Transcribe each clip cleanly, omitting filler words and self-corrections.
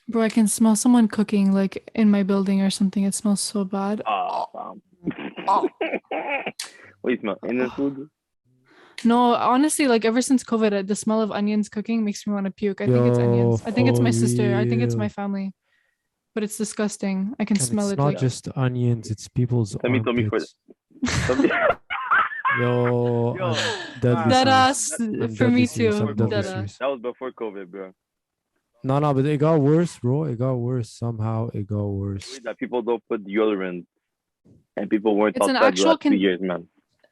Bro, I can smell someone cooking like in my building or something. It smells so bad. Ah, fam. What do you smell? Indian food? No, honestly, like ever since COVID, the smell of onions cooking makes me want to puke. I think it's Yo, onions. I think it's for my sister. I think it's my real. family. But it's disgusting. I can And smell it's it not like Yeah. just onions, it's people's Somebody told me for armpits. somebody. Yo, Yo, I'm deadly that serious. ass I'm for deadly me serious. too. I'm deadly That serious. that was before COVID, bro. No, but it got worse, bro. It got worse. Somehow it got worse. That people don't put deodorant, and people weren't It's an outside the actual last 2 years, man.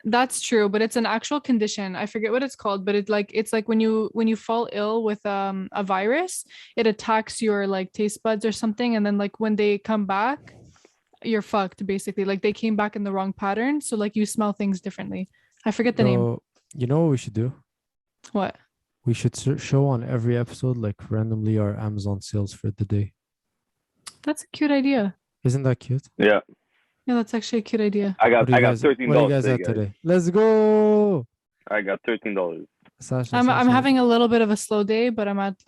That's true, but it's an actual condition. I forget what it's called, but it's like when you fall ill with a virus, it attacks your like taste buds or something, and then like when they come back, you're fucked basically. Like they came back in the wrong pattern, so like you smell things differently. I forget the name. Yo, you know what we should do? What? We should show on every episode like randomly our Amazon sales for the day. That's a cute idea. Isn't that cute? Yeah, Yeah, that's actually a cute idea. I got What do you $13 guys today, at guys. today? Let's go. I got $13. Sasha, I'm Sasha. having a little bit of a slow day, but I'm at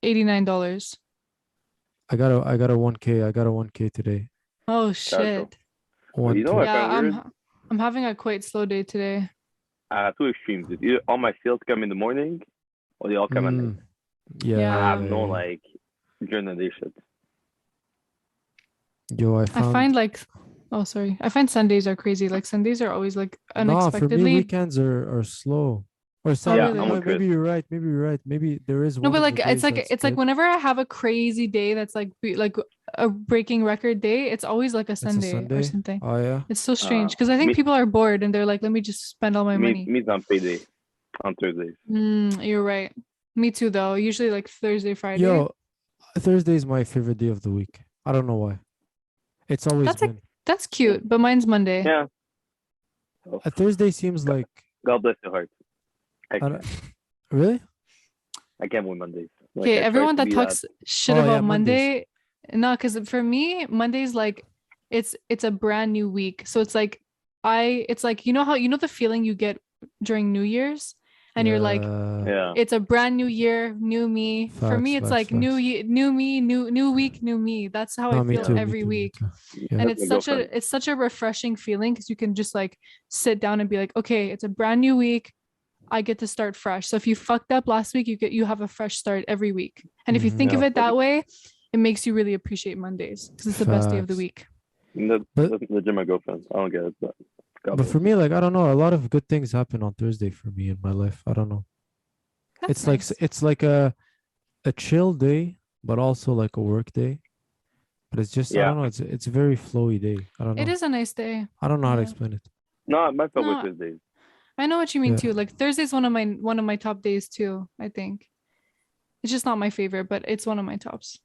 $89. I got a 1K. I got a 1K today. Oh Casual. shit. But you know what I Yeah, find weird? I'm having a quite slow day today. Two extremes. It's either all my sales come in the morning, or they all come at night. Yeah. Yeah. I have no like during the day shit. Yo, I I found. find like, oh sorry, I find Sundays are crazy. Like Sundays are always like Nah, for me, unexpectedly. weekends are slow. Or Saturday. really? I'm with Chris. Maybe you're right. Maybe you're right. Maybe there is No, one but of like the it's days like that's it's like good. whenever I have a crazy day that's like a breaking record day, it's always like a It's a Sunday or Sunday. something. Oh yeah. It's so strange because I think me- people are bored and they're like, let me just spend all my money. Me's on payday on Thursdays. You're right. Me too, though. Usually like Thursday, Friday. Yo, Thursday is my favorite day of the week. I don't know why. It's always That's been. That's cute, but mine's Monday. Yeah. A Thursday seems like. God bless your heart. I don't- Really? I can't win Mondays. Like, Okay, I try everyone to that be talks shit Oh, about yeah, Mondays. Monday, no, because for me, Monday's like it's a brand new week. So it's like it's like you know how the feeling you get during New Year's, and you're like, Yeah. it's a brand new year, new me. For me, it's like new facts. new me, new week, new me. That's how No, I me feel too. every week. Yeah. And That's my girlfriend. it's such a refreshing feeling because you can just like sit down and be like, okay, it's a brand new week. I get to start fresh. So if you fucked up last week, you have a fresh start every week. And if you think of Yeah. it that way, it makes you really appreciate Mondays because it's the best day of the Facts. week. That's legit my girlfriend. I don't get it. But God But bless for her. me, like I don't know, a lot of good things happen on Thursday for me in my life. I don't know. That's It's like a chill day, but also like a work day. But it's just I Yeah. don't know. It's a very flowy day. I don't know. It is a nice day. I don't know how to Yeah. explain it. No, my fault No. with Thursdays. I know what you mean Yeah. too. Like Thursday's one of my top days too, I think. It's just not my favorite, but it's one of my tops.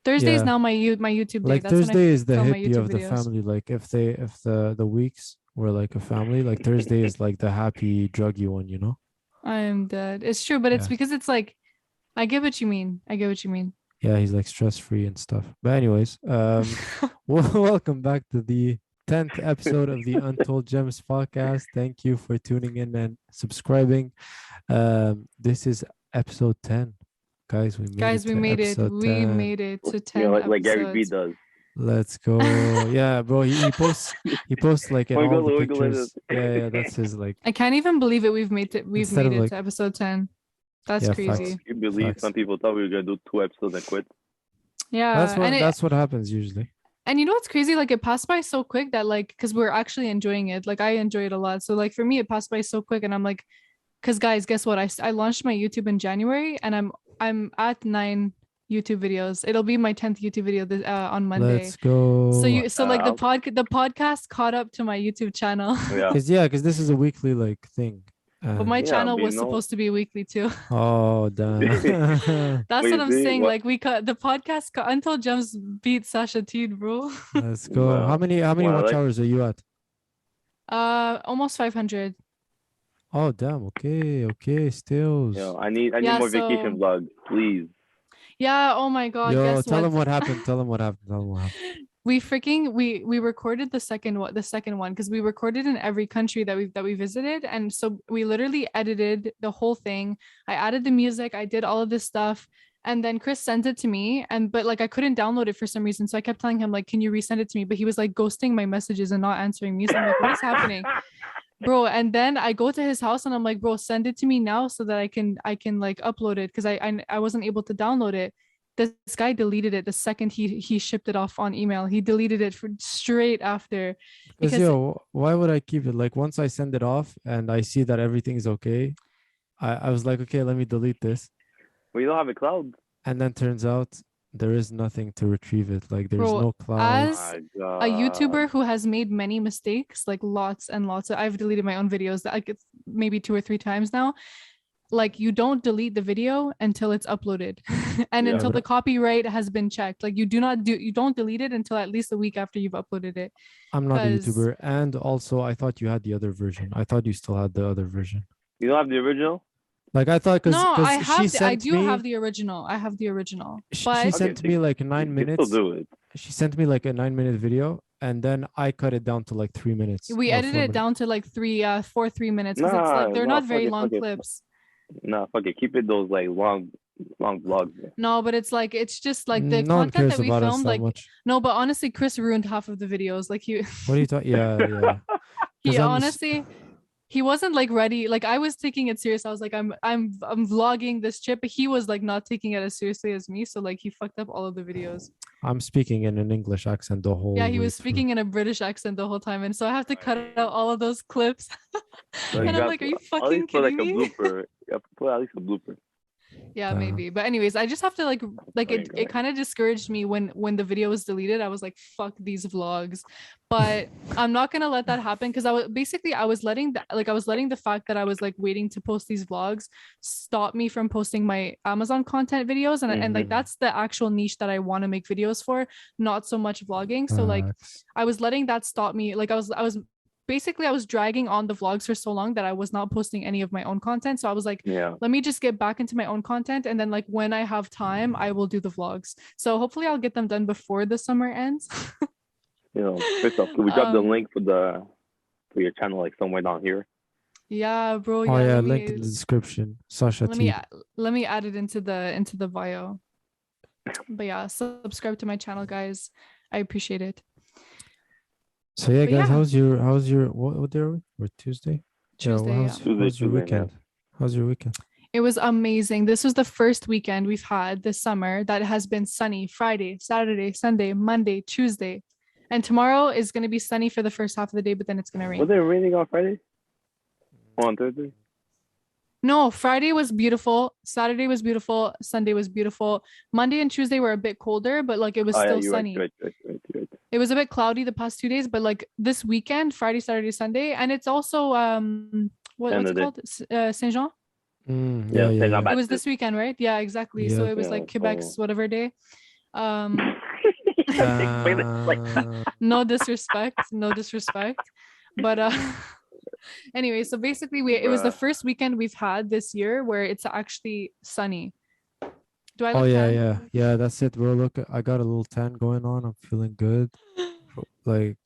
Thursday is Yeah. now my YouTube day. Like That's when I Thursday is the film my hippie YouTube of the videos. family. Like if the weeks were like a family, like Thursday is like the happy druggy one, you know? I am dead. It's true, but it's Yeah. because it's like I get what you mean. I get what you mean. Yeah, he's like stress free and stuff. But anyways, welcome back to the 10th episode of the Untold Gems podcast. Thank you for tuning in and subscribing. This is episode 10. Guys, we made Guys, it we to made it. episode We 10. made it to 10 You know, like Gary Vee episodes. does. Let's go. Yeah, bro. He posts like in all Wiggle, the wiggle, pictures. wiggle. Yeah, that's his like. I can't even believe it. We've made Instead of, it like- to episode 10. That's Yeah, crazy. facts. You believe Facts. some people thought we were gonna do 2 episodes and quit? Yeah, That's what happens usually. and you know what's crazy? Like it passed by so quick that like because we're actually enjoying it. Like I enjoy it a lot. So like for me, it passed by so quick, and I'm like, because guys, guess what? I launched my YouTube in January, and I'm at 9 YouTube videos. It'll be my 10th YouTube video on Monday. Let's go. So like the podcast caught up to my YouTube channel. Yeah. Because this is a weekly like thing. But my Yeah, channel we was know. supposed to be weekly too. Oh damn. That's Wait, what I'm see, saying. what- Like we cut the podcast. Untold Gems beat Sasha Tate, bro. Let's go. Wow. How many Wow, watch like- hours are you at? Almost 500. Oh damn. Okay. Stills. Yo, I need Yeah, more so- vacation vlogs, please. Yeah. Oh my God. Yo, Guess tell what? him what happened. Tell him what happened. We recorded the second one because we recorded in every country that we visited, and so we literally edited the whole thing. I added the music. I did all of this stuff. And then Chris sent it to me, but like I couldn't download it for some reason. So I kept telling him like, can you resend it to me? But he was like ghosting my messages and not answering me. So I'm like, what is happening? Bro, and then I go to his house and I'm like, bro, send it to me now so that I can like upload it, because I wasn't able to download it. This guy deleted it the second he shipped it off on email. He deleted it for straight after. Because why would I keep it? Like once I send it off and I see that everything is okay, I was like, okay, let me delete this. Well, you don't have a cloud. And then turns out there is nothing to retrieve it. Like there's Bro, no clouds. as a YouTuber who has made many mistakes, like lots and lots I've deleted my own videos like it's maybe 2 or 3 times now. Like you don't delete the video until it's uploaded and until the copyright has been checked. Like you don't delete it until at least a week after you've uploaded it. I'm not a YouTuber. And also I thought you had the other version. I thought you still had the other version. You don't have the original? Like I thought, because I do have the original. I have the original. But she sent me like 9 minutes. Still do it. She sent me like a 9-minute video, and then I cut it down to like 3 minutes. We edited it down to like 3 minutes, because it's like they're not very long clips. No, fuck it. Keep it those like long vlogs. No, but it's like it's just like the no content that we filmed. Like no, but honestly, Chris ruined half of the videos. Like he. What are you talking? Yeah. He honestly. He wasn't like ready. Like I was taking it serious. I was like, I'm vlogging this trip, but he was like not taking it as seriously as me. So like he fucked up all of the videos. I'm speaking in an English accent the whole. Yeah, he was speaking in a British accent the whole time, and so I have to cut out all of those clips. And I'm like, are you fucking kidding me? Put at least a blooper. Yeah, maybe. But anyways, I just have to like it kind of discouraged me when the video was deleted. I was like, fuck these vlogs. But I'm not gonna let that happen, because I was letting the fact that I was like waiting to post these vlogs stop me from posting my Amazon content videos, and like that's the actual niche that I want to make videos for, not so much vlogging. So like I was letting that stop me. Like I was dragging on the vlogs for so long that I was not posting any of my own content. So I was like, let me just get back into my own content. And then like when I have time, I will do the vlogs. So hopefully I'll get them done before the summer ends. First off, can we drop the link for your channel like somewhere down here? Yeah, bro. Oh yeah, link in the description. Sasha Tate. Let me add it into the bio. But yeah, subscribe to my channel, guys. I appreciate it. So yeah, guys, how's your what day are we? We're Tuesday. How's your weekend? How's your weekend? It was amazing. This was the first weekend we've had this summer that has been sunny. Friday, Saturday, Sunday, Monday, Tuesday, and tomorrow is going to be sunny for the first half of the day, but then it's going to rain. Was it raining on Friday? On Thursday? No, Friday was beautiful. Saturday was beautiful. Sunday was beautiful. Monday and Tuesday were a bit colder, but like it was still sunny. Right. It was a bit cloudy the past 2 days, but like this weekend, Friday, Saturday, Sunday, and it's also what's it called? Saint Jean. Yeah. It was this weekend, right? Yeah, exactly. Yeah. So it was like Quebec's whatever day. No disrespect, but anyway, so basically it was the first weekend we've had this year where it's actually sunny. Do I look tan? Yeah, that's it, bro. Look, I got a little tan going on. I'm feeling good. Like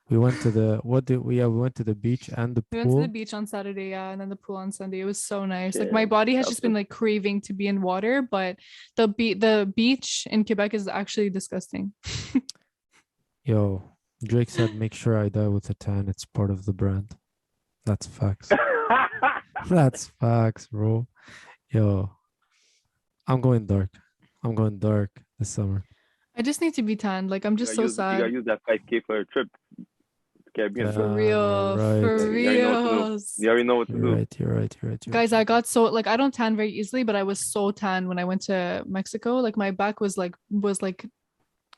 we went to the we went to the beach and the pool. We went to the beach on Saturday, and then the pool on Sunday. It was so nice. Like my body has just been like craving to be in water, but the beach in Quebec is actually disgusting. Yo, Drake said, "Make sure I die with a tan. It's part of the brand." That's facts. That's facts, bro. Yo, I'm going dark this summer. I just need to be tanned. Like I'm just so sad. You gotta use that 5K for a trip. Caribbean. For real. Right. For real. You already know what to do. You're right. Guys, I got so like I don't tan very easily, but I was so tan when I went to Mexico. Like my back was like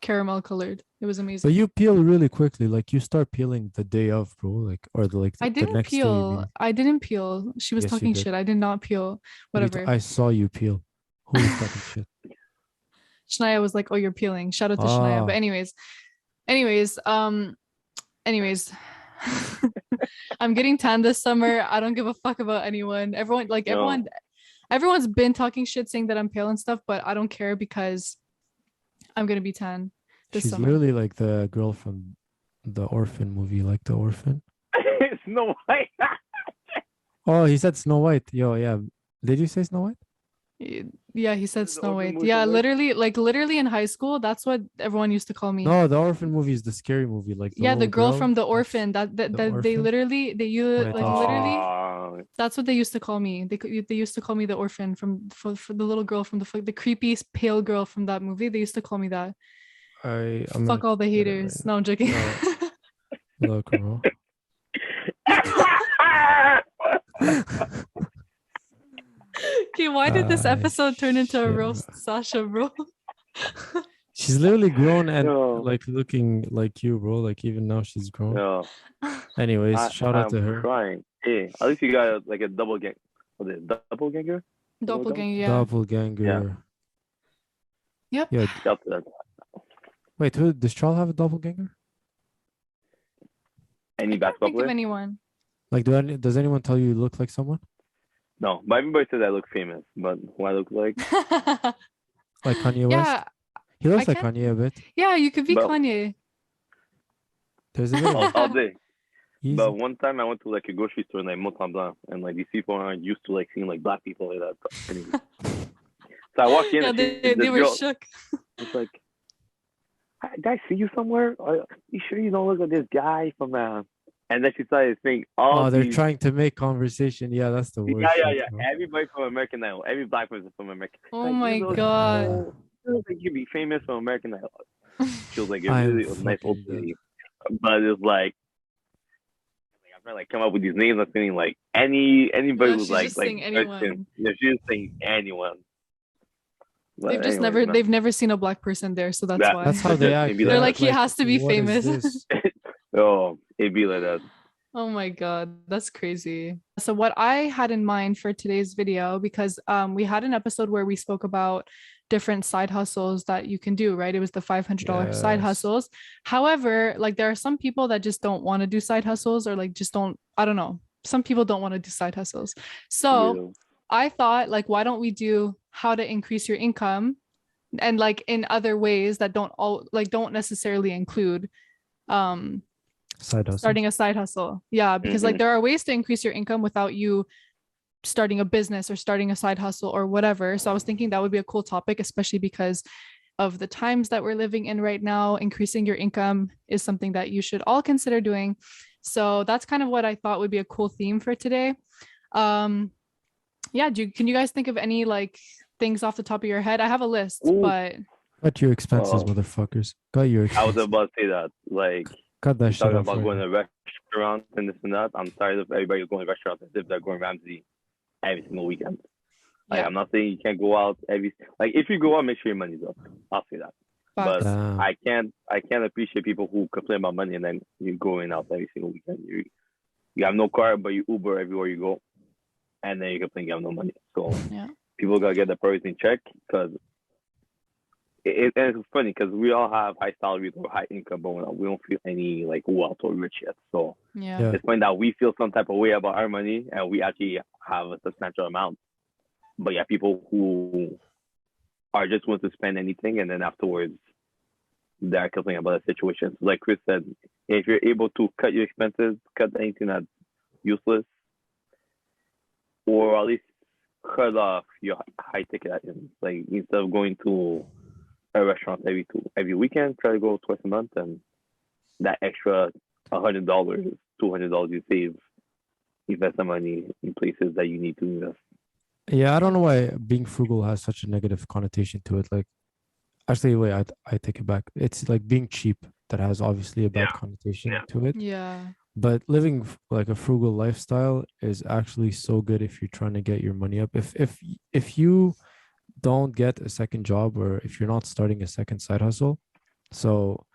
caramel colored. It was amazing. But you peel really quickly. Like you start peeling the day of, bro. Like I didn't peel. I didn't peel. She was talking shit. I did not peel. Whatever. I saw you peel. Who was talking shit? Shania was like, "Oh, you're peeling." Shout out to Shania. But anyways, I'm getting tan this summer. I don't give a fuck about anyone. Everyone's been talking shit, saying that I'm pale and stuff, but I don't care because I'm gonna be tan this summer. She's literally like the girl from the Orphan movie, like the Orphan. Snow White. Oh, he said Snow White. Yo, yeah. Did you say Snow White? Yeah, he said The Snow orphan White. movie Yeah, from where? literally in high school, that's what everyone used to call me. No, the orphan movie is the scary movie, like the Yeah, the little girl from girl. the That's orphan. That the they orphan. literally they use Wait, like I'll show you. literally. Ah, That's what they used to call me. They used to call me the orphan for the little girl from the creepy pale girl from that movie. They used to call me that. I'm Fuck gonna all the get it haters. right No, I'm joking. now. No, look, bro. Okay, why did this episode turn into a Shit, roast, bro. Sasha, bro? She's literally grown and no, like looking like you, bro. Like even now she's grown. no. Anyways, shout out I'm to her. crying. Hey, at least you got like a double gang. Was it doppelganger? Doppelganger, yeah. Doppelganger. Yep. Yeah. Shout to that. Wait, who does Charl have a doppelganger? Any I can't basketball think of player? anyone. Like, does anyone tell you look like someone? No, but everybody says I look famous. But who I look like? Like Kanye West? Yeah, He looks I like can't. Kanye a bit. Yeah, you could be But- Kanye. There's a bit of all day. easy. But one time I went to like a grocery store in like Mont Blanc, and like these people aren't used to like seeing like black people like that. But anyway. So I walked in Yeah, and they were girl, shook. it's like, did I see you somewhere? You sure you don't look like this guy from And then she started saying all they're these. trying to make conversation. Yeah, that's the worst. Yeah. shit, bro. Everybody from American Idol, every black person from American. Oh Like, my you look God. so- you look like you'd be famous from American Idol. She was like a I'm really nice old fucking dead. lady, but it's like I'm trying to like come up with these names. I'm feeling like anybody No, who's she's like just saying anyone. Yeah, she's just saying anyone. But They've just anyways, they've never seen a black person there, so that's Yeah. why. That's how they act. Maybe They're that- like, he has to be what is famous. this? Oh, it'd be like that. Oh my God, that's crazy. So what I had in mind for today's video, because we had an episode where we spoke about different side hustles that you can do, right? It was the $500 side Yes. hustles. However, like there are some people that just don't want to do side hustles, or like just don't, I don't know. Some people don't want to do side hustles. So Yeah. I thought, like, why don't we do how to increase your income, and like in other ways that don't necessarily include Side hustle. starting a side hustle. Yeah, because like Mhm. there are ways to increase your income without you starting a business or starting a side hustle or whatever. So I was thinking that would be a cool topic, especially because of the times that we're living in right now. Increasing your income is something that you should all consider doing. So that's kind of what I thought would be a cool theme for today. Yeah, can you guys think of any like things off the top of your head? I have a list, Ooh. but Cut your expenses, Oh. motherfuckers. Cut your I was expenses. about to say that. Like, Cut that shit talking off. about right going now. to restaurants and this and that. I'm tired of everybody going to restaurants as if they're going Ramsey every single weekend. Like, yeah, I'm not saying you can't go out if you go out, make sure your money's up. I'll say that. But facts. Damn. I can't appreciate people who complain about money and then you're going out every single weekend. You have no car, but you Uber everywhere you go, and then you complain you have no money. So Yeah. people gotta get the priorities in check, because and it's funny because we all have high salaries or high income, but we don't feel any like wealth or rich yet. So Yeah. Yeah. it's funny that we feel some type of way about our money and we actually have a substantial amount. But yeah, people who are just willing to spend anything and then afterwards they're complaining about the situation. So like Chris said, if you're able to cut your expenses, cut anything that's useless, or at least cut off your high ticket items. Like instead of going to a restaurant every weekend, try to go twice a month, and that extra $100, $200 you save, invest the money in places that you need to invest. Yeah, I don't know why being frugal has such a negative connotation to it. Like, actually, wait, I take it back. It's like being cheap that has obviously a bad connotation Yeah. to it. Yeah. But living like a frugal lifestyle is actually so good if you're trying to get your money up. If you don't get a second job, or if you're not starting a second side hustle, so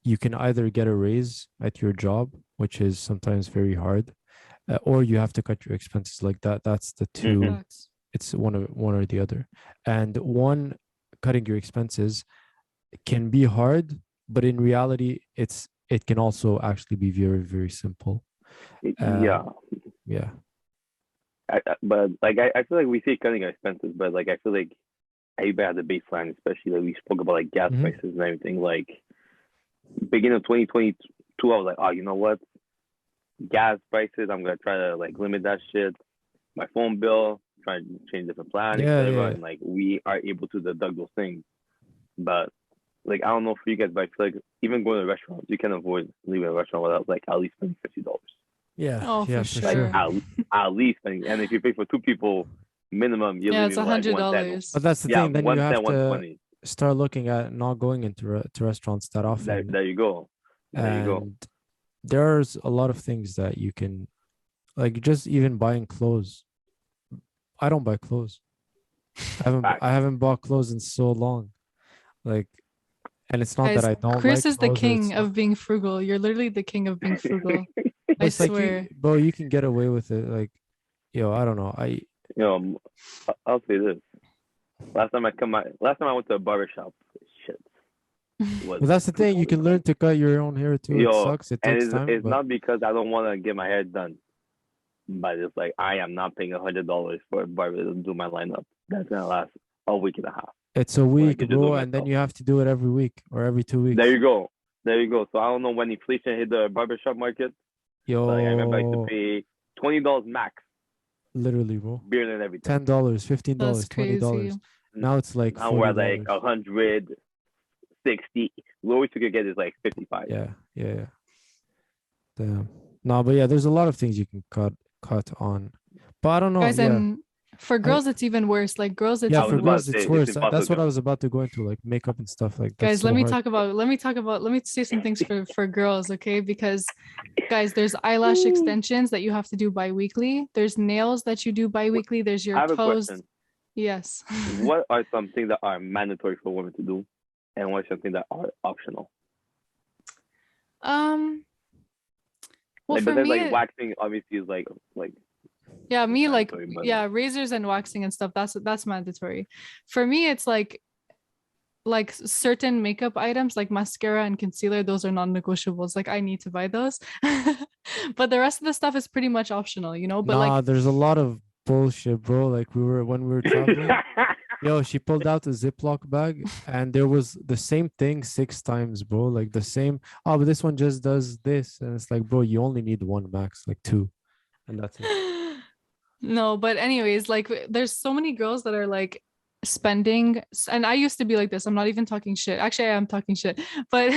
you can either get a raise at your job, which is sometimes very hard, or you have to cut your expenses like that. That's the two. Mhm. Facts. It's one or the other. And one, cutting your expenses can be hard, but in reality, it can also actually be very, very simple. Yeah. Yeah. But like I feel like we say cutting our expenses, but like I feel like everybody has a baseline, especially like we spoke about like gas Mhm. prices and everything. Like beginning of 2022, I was like, oh, you know what? Gas prices, I'm gonna try to like limit that shit. My phone bill, trying to change different plans, Yeah, etc. yeah. And like we are able to deduct those things. But like I don't know for you guys, but I feel like even going to restaurants, you can avoid leaving a restaurant without like at least spending $50. Yeah, Oh, yeah, for for Like sure. sure. at least spending. And if you pay for two people minimum, you're Yeah, it's leaving like 110. $100. But that's the Yeah, thing. Then you 110, have to 120. start looking at not going into to restaurants that often. There you go. There you go. And there's a lot of things that you can, like, just even buying clothes. I don't buy clothes. Facts. I haven't bought clothes in so long. Like, and it's not Guys, that I don't Chris like is the clothes. Or it's king not, of being frugal. You're literally the king of being frugal. but I it's like swear. bro, you can get away with it. Like, yo, I don't know. You know, I'll say this. Last time I went to a barber shop, shit. But that's the thing. You can learn to cut your own hair too. It sucks. It takes time. It's But not because I don't want to get my hair done, but it's like I am not paying $100 for a barber to do my lineup. That's gonna last a week and a half. it's a When I week, could just do bro, it and then myself. you have to do it every week or every 2 weeks. There you go. So I don't know when inflation hit the barbershop market. Yo, Like I remember I used to pay $20 max, literally, bro. beer and everything. $10, $15, That's $20. crazy. Now it's like Now we're at $40. like 160. Lowest you could get is like 55. Yeah. Damn. No, but yeah, there's a lot of things you can cut on. But I don't know. Guys, Yeah. and for girls, it's even worse. Like girls, it's Yeah, I was for about girls to it's say, worse. it's That's what impossible. I was about to go into, like makeup and stuff. Like that's guys, so let me hard. talk about let me say some things for girls, okay? Because guys, there's eyelash extensions that you have to do bi-weekly. There's nails that you do bi-weekly. There's I your have a toes. question. Yes. What are some things that are mandatory for women to do, and what are some things that are optional? Well, Like, for but then me, like waxing obviously is like yeah, me like mandatory, but yeah, razors and waxing and stuff. That's mandatory. For me, it's like certain makeup items like mascara and concealer. Those are non-negotiables. Like I need to buy those. But the rest of the stuff is pretty much optional, you know. But Nah, there's a lot of bullshit, bro. Like when we were traveling. Yo, she pulled out a Ziploc bag and there was the same thing 6 times, bro. Like the same. Oh, but this one just does this. And it's like, bro, you only need one max, like 2. And that's it. no, but anyways, like there's so many girls that are like spending, and I used to be like this. I'm not even talking shit. Actually, I am talking shit. But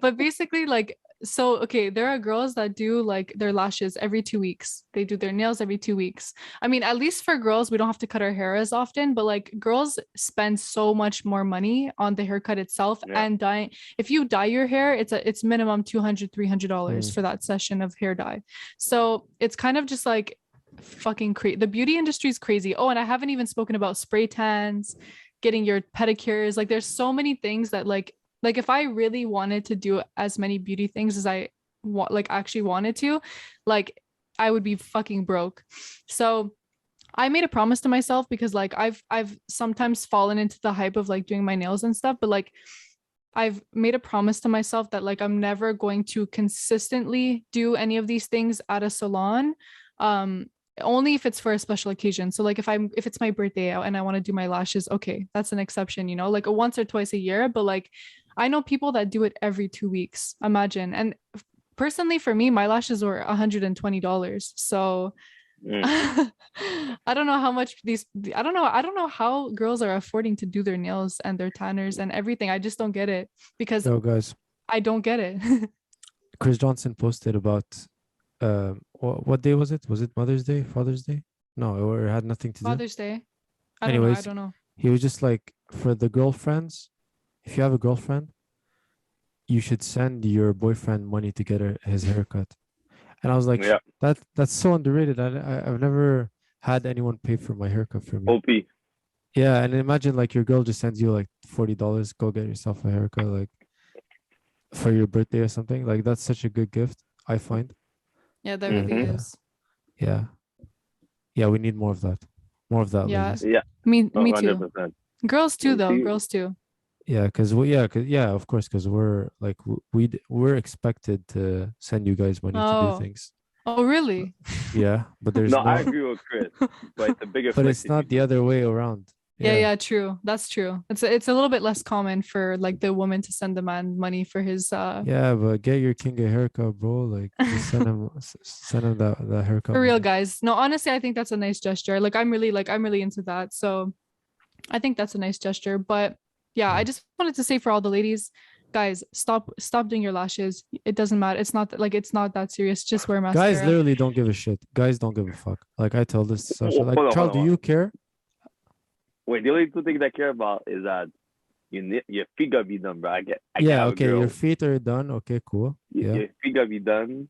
but basically like so okay, there are girls that do like their lashes every 2 weeks. They do their nails every 2 weeks. I mean, at least for girls, we don't have to cut our hair as often, but like girls spend so much more money on the haircut itself and dye. If you dye your hair, it's minimum $200-$300 for that session of hair dye. So it's kind of just like fucking crazy. The beauty industry is crazy. Oh, and I haven't even spoken about spray tans, getting your pedicures. Like there's so many things that like if I really wanted to do as many beauty things as I actually wanted to, like I would be fucking broke. So I made a promise to myself because like I've sometimes fallen into the hype of like doing my nails and stuff, but like I've made a promise to myself that like I'm never going to consistently do any of these things at a salon. Only if it's for a special occasion. So like if it's my birthday and I want to do my lashes, okay, that's an exception, you know, like a once or twice a year. But like I know people that do it every 2 weeks. Imagine. And personally for me, my lashes were $120. So I don't know how much I don't know how girls are affording to do their nails and their tanners and everything. I just don't get it because Guys, I don't get it. Chris Johnson posted about what day was it? Was it Mother's Day, Father's Day? No, or it had nothing to do. Father's Day. I Anyways, don't know. He was just like, for the girlfriends, if you have a girlfriend, you should send your boyfriend money to get his haircut. And I was like, that's so underrated. I've never had anyone pay for my haircut for me. OP. Yeah, and imagine like your girl just sends you like $40, go get yourself a haircut, like for your birthday or something. Like that's such a good gift, I find. Yeah, that really is. Yeah, we need more of that. More of that, yeah. ladies. Yeah. Me too. 100%. Girls too, though. Girls too. Yeah, because of course, because we're like we're expected to send you guys money to do things. Oh, really? Yeah, but there's no. I agree with Chris, but it's a bigger. But it's not the other way around. Yeah, true. That's true. It's a little bit less common for like the woman to send the man money for his Yeah, but get your king a haircut, bro. Like just send him that haircut for real, money. guys. No, honestly, I think that's a nice gesture. I'm really into that. So I think that's a nice gesture. But yeah, I Yeah. just wanted to say for all the ladies, guys, stop doing your lashes. It doesn't matter. It's not that serious. Just wear Guys mascara. literally don't give a shit. Guys don't give a fuck. Like I tell this to Sasha. Hold Like, on, Charl, hold on, do hold on. you care? Wait, the only two things I care about is that your feet gotta be done, bro. I get Yeah, have a okay. girl. Your feet are done. Okay, cool. Yeah. Your feet gotta be done.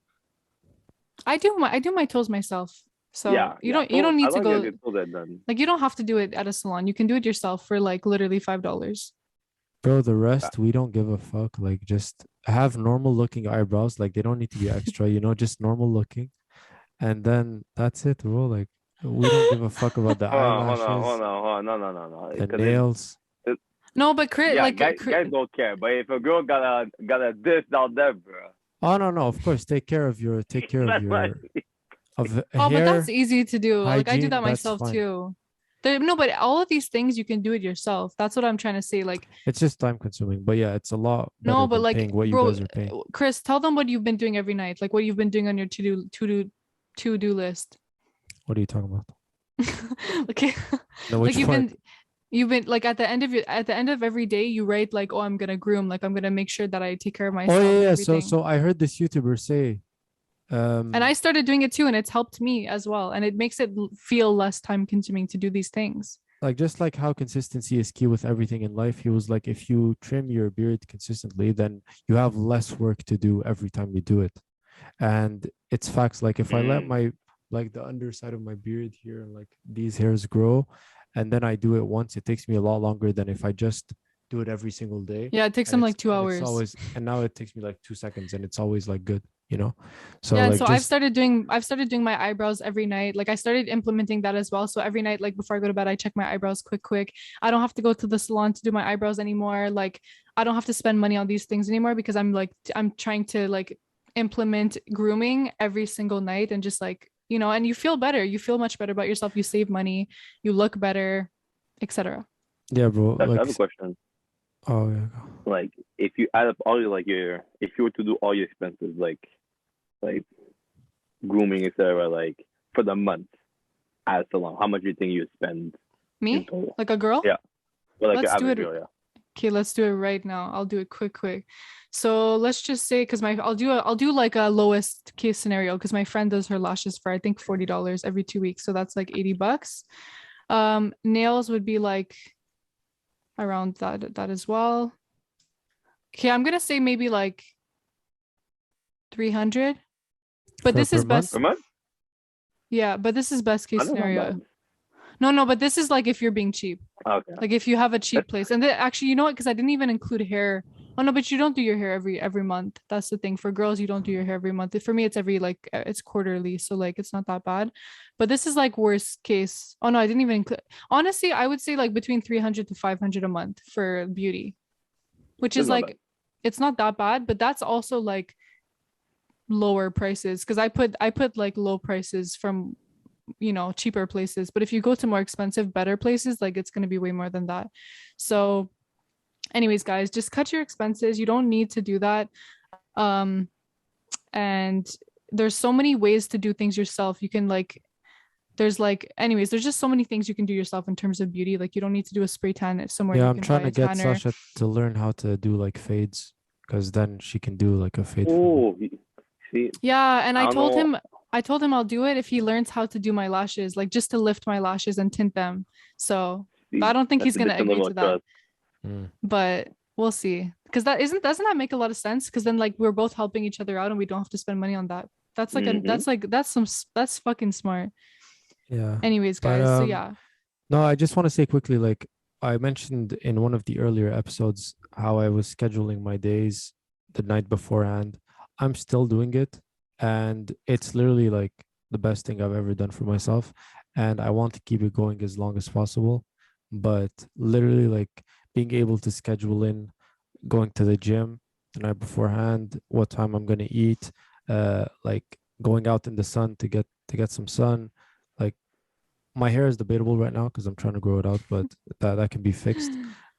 I do my toes myself. So Yeah, you yeah. don't need as to long as go your toes are done. like you don't have to do it at a salon. You can do it yourself for like literally $5. Bro, the rest we don't give a fuck. Like just have normal looking eyebrows. Like they don't need to be extra, just normal looking. And then that's it, bro. Like we don't give a fuck about the Hold eyelashes, on. No. the Because nails. No, but Chris, yeah, like guys don't care. But if a girl got a this out there, bro. Oh no, of course. Take care of your oh, but hair that's easy to do. Like I do hygiene. that That's myself fine. too. No, but all of these things you can do it yourself. That's what I'm trying to say. Like, It's just time consuming, but yeah, it's a lot better no, but than like, paying what you bro, guys are paying. Chris, tell them what you've been doing every night. Like what you've been doing on your to do list. What are you talking about? Okay. No, Like which part? you've been like at the end of every day you write like, oh, I'm gonna groom, like I'm gonna make sure that I take care of myself Oh and yeah. everything. So I heard this YouTuber say, And I started doing it too, and it's helped me as well. And it makes it feel less time consuming to do these things. like just like how consistency is key with everything in life, he was like, if you trim your beard consistently, then you have less work to do every time you do it. And it's facts. Like if I let my like the underside of my beard here and like these hairs grow, and then I do it once, it takes me a lot longer than if I just do it every single day. Yeah, it takes And them like 2 and hours. it's always, and now it takes me like 2 seconds, and it's always like good, So Yeah, and like so just I've started doing my eyebrows every night. Like I started implementing that as well. So every night, like before I go to bed, I check my eyebrows quick. I don't have to go to the salon to do my eyebrows anymore. Like I don't have to spend money on these things anymore because I'm trying to like implement grooming every single night and just like, and you feel better. You feel much better about yourself. You save money, you look better, etc. yeah, bro. I Like have a question. oh yeah. Like, if you add up all your if you were to do all your expenses, like grooming, etc., like for the month at a salon, how much do you think you would spend in Me? total? Like a girl? Yeah. Well, like Let's your do average it. girl, yeah. Okay, let's do it right now. I'll do it quick. So let's just say because I'll do like a lowest case scenario because my friend does her lashes for I think $40 every 2 weeks. So that's like $80. Nails would be like around that as well. Okay, I'm gonna say maybe like 300. But this Per is month? best. Per month? Yeah, but this is best case I know, not scenario. bad. No, but this is like if you're being cheap. Okay. Like if you have a cheap place. And then actually, you know what? Because I didn't even include hair. Oh no, but you don't do your hair every month. That's the thing. For girls, you don't do your hair every month. For me, it's it's quarterly. So like it's not that bad. But this is like worst case. Oh no, I didn't even include. Honestly, I would say like between 300 to 500 a month for beauty, which It's is not like bad. it's not that bad, but that's also like lower prices because I put like low prices from cheaper places, but if you go to more expensive better places, like it's going to be way more than that. So anyways, guys, just cut your expenses. You don't need to do that. And there's so many ways to do things yourself. You can there's just so many things you can do yourself in terms of beauty. Like you don't need to do a spray tan somewhere. Yeah, You I'm can trying buy to a get tanner. Sasha to learn how to do like fades, because then she can do like a fade for me. Oh, see, Yeah, and I I don't told know. him I'll do it if he learns how to do my lashes, like just to lift my lashes and tint them. So See, I don't think that's he's a gonna different agree level to of that, trust. but we'll see. Because doesn't that make a lot of sense? Because then like we're both helping each other out and we don't have to spend money on that. That's like that's fucking smart. Yeah. Anyways, But guys, so yeah. no, I just want to say quickly, like I mentioned in one of the earlier episodes how I was scheduling my days the night beforehand. I'm still doing it, and it's literally like the best thing I've ever done for myself, and I want to keep it going as long as possible. But literally, like being able to schedule in going to the gym the night beforehand, what time I'm gonna eat, like going out in the sun to get some sun, like my hair is debatable right now because I'm trying to grow it out, but that can be fixed.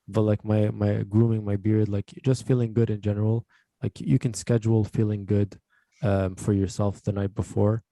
But like my grooming, my beard, like just feeling good in general. Like you can schedule feeling good for yourself the night before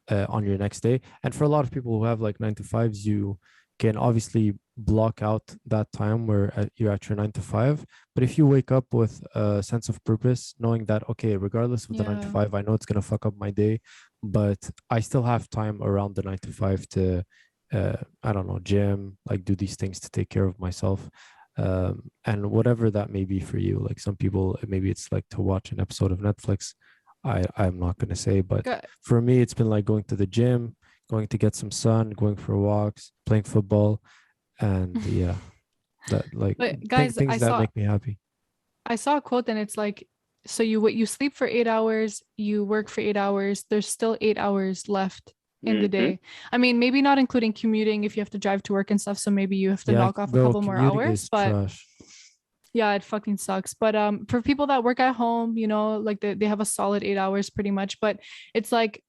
on your next day. And for a lot of people who have like 9 to 5s, you can obviously block out that time where you're at your 9 to 5. But if you wake up with a sense of purpose, knowing that, okay, regardless of the 9 to 5, I know it's going to fuck up my day, but I still have time around the 9 to 5 to, I don't know, gym, like do these things to take care of myself. And whatever that may be for you, like some people, maybe it's like to watch an episode of Netflix. I'm not going to say, but for me, it's been like going to the gym, going to get some sun, going for walks, playing football, and yeah, that like guys, things that make me happy. I saw a quote and it's like, so you sleep for 8 hours, you work for 8 hours, there's still 8 hours left in the day. I mean, maybe not including commuting if you have to drive to work and stuff, so maybe you have to knock off a couple more hours, but trash. Yeah, it fucking sucks. But for people that work at home, you know, like they have a solid 8 hours pretty much, but it's like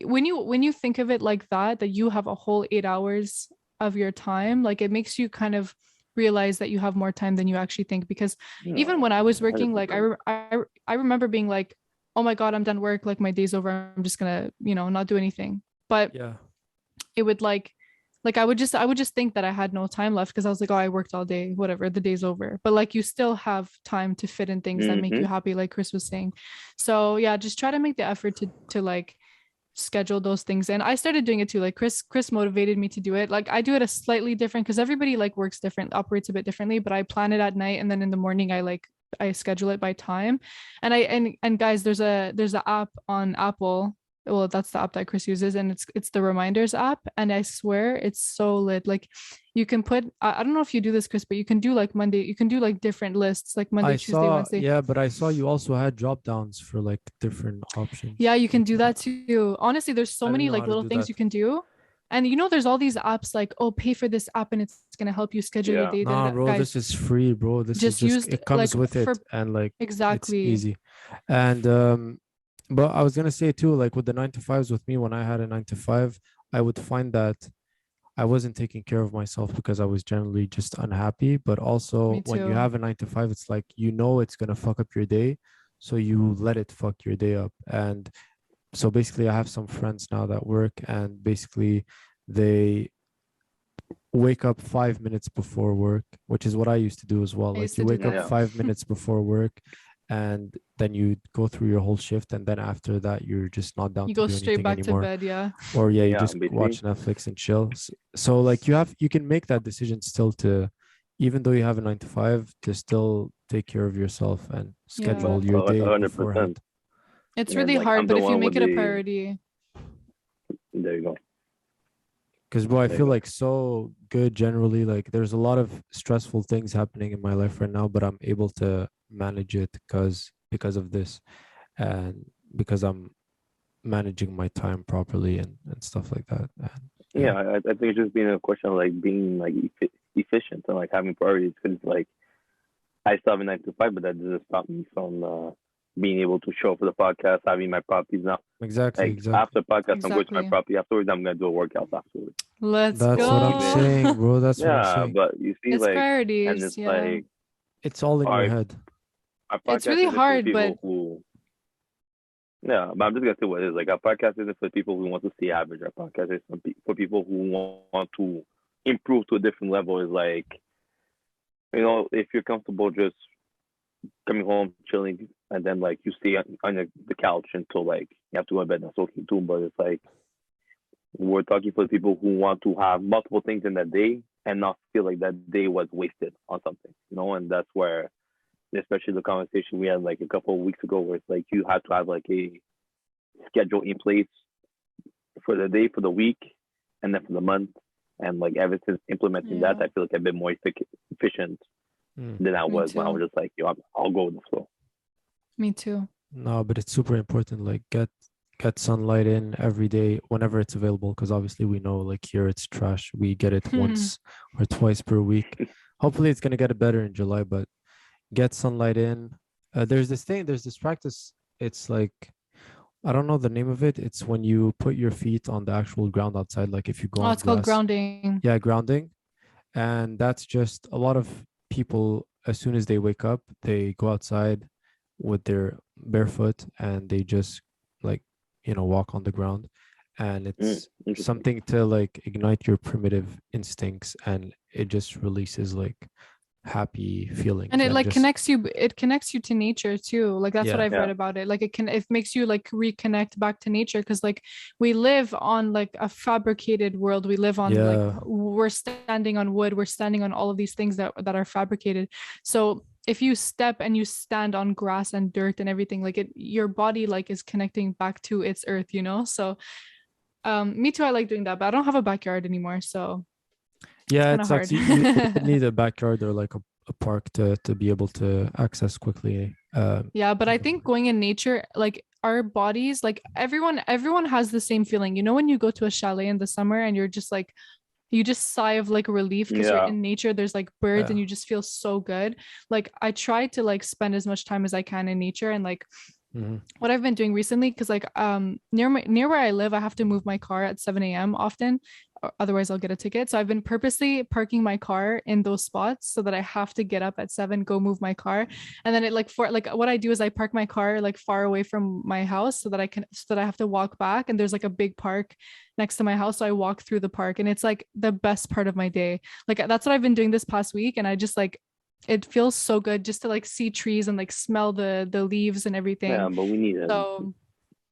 when you think of it like that you have a whole 8 hours of your time, like it makes you kind of realize that you have more time than you actually think. Because even when I was working, like I remember being like, oh my god, I'm done work, like my day's over, I'm just gonna, you know, not do anything. But yeah, it would like I would just think that I had no time left because I was like, oh, I worked all day, whatever, the day's over. But like you still have time to fit in things that make you happy, like Chris was saying. So yeah, just try to make the effort to like schedule those things. And I started doing it too. Like Chris motivated me to do it. Like I do it a slightly different because everybody like works different, operates a bit differently, but I plan it at night and then in the morning I schedule it by time. And guys, there's an app on Apple. Well, that's the app that Chris uses, and it's the reminders app, and I swear it's so lit. Like you can put, I don't know if you do this, Chris, but you can do like Monday, you can do like different lists, like Monday, Tuesday, Wednesday. Yeah, but I saw you also had drop downs for like different options. Yeah, you can do that too. Honestly, there's so many like little things you can do. And you know, there's all these apps like, oh, pay for this app and it's gonna help you schedule your day. Nah, bro, guys, this is free, bro. This is just it comes like, with it, and like exactly, it's easy. And but I was gonna say too, like with the 9 to 5s with me, when I had a 9 to 5, I would find that I wasn't taking care of myself because I was generally just unhappy. But also when you have a 9 to 5, it's like, you know, it's gonna fuck up your day, so you let it fuck your day up. And so basically I have some friends now that work, and basically they wake up 5 minutes before work, which is what I used to do as well. Like you wake up 5 minutes before work, and then you go through your whole shift, and then after that you're just not down to do anything anymore. You go straight back to bed, yeah. Or you just watch Netflix and chill. So like you can make that decision still to, even though you have a 9 to 5, to still take care of yourself and schedule your day 100%. Beforehand. It's really hard, but if you make it a priority. There you go. Because bro, I feel like so good generally. Like there's a lot of stressful things happening in my life right now, but I'm able to manage it because of this, and because I'm managing my time properly and stuff like that. And, I think it's just being a question of like being like efficient and like having priorities. Because like I still have a 9 to 5, but that doesn't stop me from being able to show up for the podcast, having my properties now. Exactly. After podcast, I'm going to my property. Afterwards, I'm going to do a workout afterwards. That's go. What I'm saying, bro. That's what I'm saying. Yeah, but you see, it's like, priorities, and it's like, it's all in your head. It's really hard, but but I'm just gonna say what it is. Like, our podcast isn't for people who want to stay average. Our podcast is for people who want to improve to a different level. Is like, you know, if you're comfortable just coming home, chilling, and then like you stay on the couch until like you have to go to bed, that's okay too. But it's like, we're talking for people who want to have multiple things in that day and not feel like that day was wasted on something, you know. And that's where, especially the conversation we had like a couple of weeks ago, where it's like you have to have like a schedule in place for the day, for the week, and then for the month. And like ever since implementing that, I feel like I've been more efficient than I was when I was just like, I'll go with the flow. Me too. No, but it's super important. Like get sunlight in every day whenever it's available, because obviously we know like here it's trash. We get it once or twice per week. Hopefully it's gonna get better in July, but get sunlight in. There's this practice. It's like I don't know the name of it. It's when you put your feet on the actual ground outside, like if you go Oh, on it's called grass. grounding. Yeah, grounding. And that's just a lot of people, as soon as they wake up, they go outside with their barefoot and they just like, walk on the ground. And it's Interesting. something to like ignite your primitive instincts, and it just releases like happy feelings And it and like just connects you to nature too. Like that's what yeah, I've read about it. Like it makes you like reconnect back to nature, because like we live on like a fabricated world. We live on like yeah, we're standing on wood, we're standing on all of these things that are fabricated. So if you step and you stand on grass and dirt and everything, like your body like is connecting back to its earth. So me too, I like doing that, but I don't have a backyard anymore, so it's yeah. kind It of sucks. hard. You would need a backyard or like a park to be able to access quickly. Yeah, but I think going in nature, like our bodies, like everyone has the same feeling. When you go to a chalet in the summer and you're just like you just sigh of like relief because you're Yeah. in nature, there's like birds Yeah. and you just feel so good. Like I try to like spend as much time as I can in nature, and like Mhm. what I've been doing recently, because like near where I live, I have to move my car at 7 a.m. often, otherwise I'll get a ticket. So I've been purposely parking my car in those spots so that I have to get up at 7, go move my car. And then it like for like what I do is I park my car like far away from my house so that I have to walk back. And there's like a big park next to my house. So I walk through the park, and it's like the best part of my day. Like that's what I've been doing this past week. And I just like it feels so good just to like see trees and like smell the leaves and everything. Yeah, but we need it. So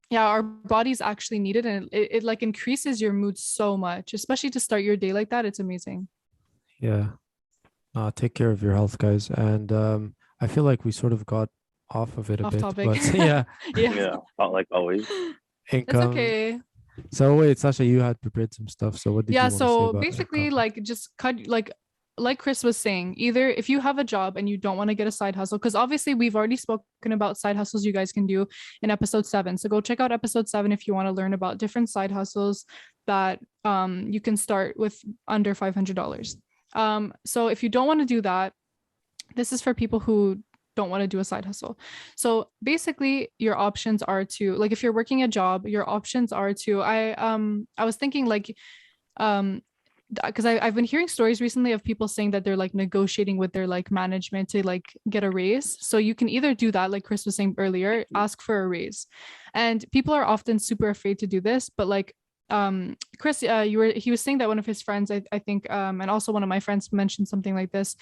yeah, our bodies actually need it, and it like increases your mood so much, especially to start your day like that. It's amazing. Yeah. Take care of your health, guys. And I feel like we sort of got off of it a Off bit, topic. but yeah, Yeah. Yeah, like always. It's income. okay. So wait, Sasha, you had prepared some stuff. So what did Yeah, you want to say so about basically income? like just cut like Chris was saying, either if you have a job and you don't want to get a side hustle, because obviously we've already spoken about side hustles you guys can do in episode 7. So go check out episode 7 if you want to learn about different side hustles that you can start with under $500. So if you don't want to do that, this is for people who don't want to do a side hustle. So basically your options are to, like, if you're working a job, your options are to, I was thinking like because I've been hearing stories recently of people saying that they're like negotiating with their like management to like get a raise. So you can either do that, like Chris was saying earlier, ask for a raise. And people are often super afraid to do this, but like Chris, he was saying that one of his friends, I think, and also one of my friends mentioned something like this.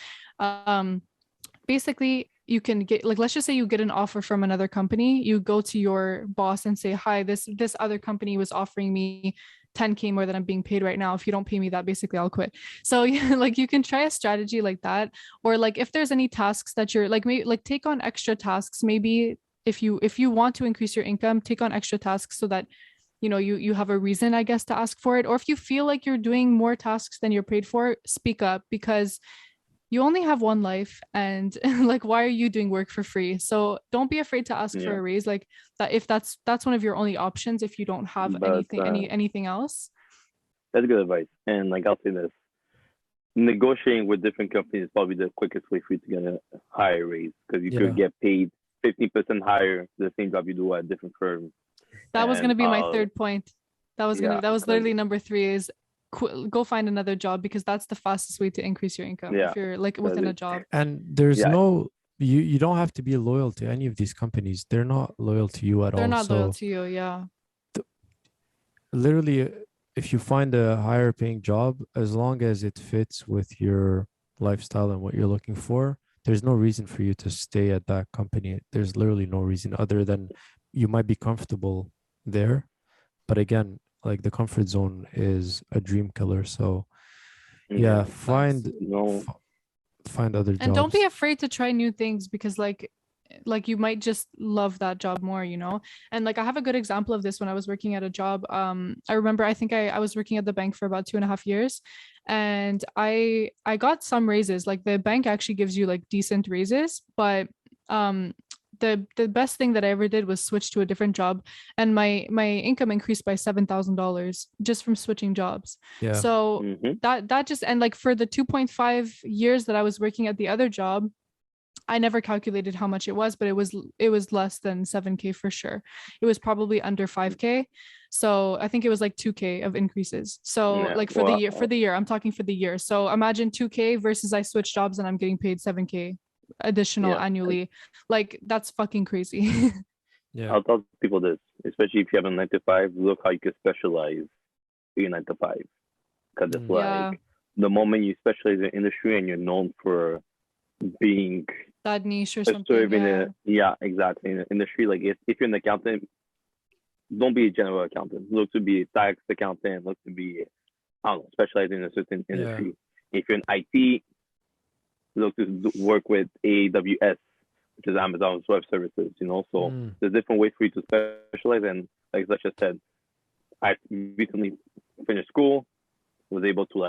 Basically you can get, like, let's just say you get an offer from another company, you go to your boss and say, hi, this other company was offering me 10K more than I'm being paid right now. If you don't pay me that, basically I'll quit. So yeah, like you can try a strategy like that. Or like if there's any tasks that you're like, maybe like take on extra tasks. Maybe if you want to increase your income, take on extra tasks so that you have a reason, I guess, to ask for it. Or if you feel like you're doing more tasks than you're paid for, speak up, because you only have one life, and like, why are you doing work for free? So don't be afraid to ask for Yeah, a raise, like that, if that's one of your only options, if you don't have but anything else. that's good advice. And like I'll say this, negotiating with different companies is probably the quickest way for you to get a higher raise, because you Yeah. could get paid 15% higher the same job you do at different firms. That was going to And be my third point. That was yeah, literally number 3 is go find another job, because that's the fastest way to increase your income yeah, if you're like within a job. And there's yeah, no you don't have to be loyal to any of these companies. They're not loyal to you at They're all. not loyal So to you. Yeah. literally, if you find a higher paying job, as long as it fits with your lifestyle and what you're looking for, there's no reason for you to stay at that company. There's literally no reason other than you might be comfortable there. But again, like the comfort zone is a dream killer. So yeah, Facts. find other And don't be jobs. afraid to try new things, because like you might just love that job more. And like I have a good example of this when I was working at a job. I remember, I think I was working at the bank for about 2.5 years, and I got some raises. Like the bank actually gives you like decent raises, but the best thing that I ever did was switch to a different job, and my income increased by $7,000 just from switching jobs. Yeah. So hmm that just, and like for the 2.5 years that I was working at the other job, I never calculated how much it was, but it was less than 7K for sure. It was probably under 5K. So I think it was like 2K of increases. So Yeah. like for the year, I'm talking for the year. So imagine 2K versus I switch jobs and I'm getting paid 7K additional annually. Like that's fucking crazy. Yeah. I'll tell people this, especially if you have a 9 to 5, look how you can specialize in your 9 to 5. Because it's Yeah. like the moment you specialize in industry and you're known for being That niche or a something. serve in exactly, in the industry. Like if you're an accountant, don't be a general accountant. Look to be a tax accountant. Look to be, I don't know, specialize in a certain industry. If you're in IT, look to work with AWS, which is Amazon's Web Services. So there's different ways for you to specialize. And like Sasha said, I recently finished school, was able to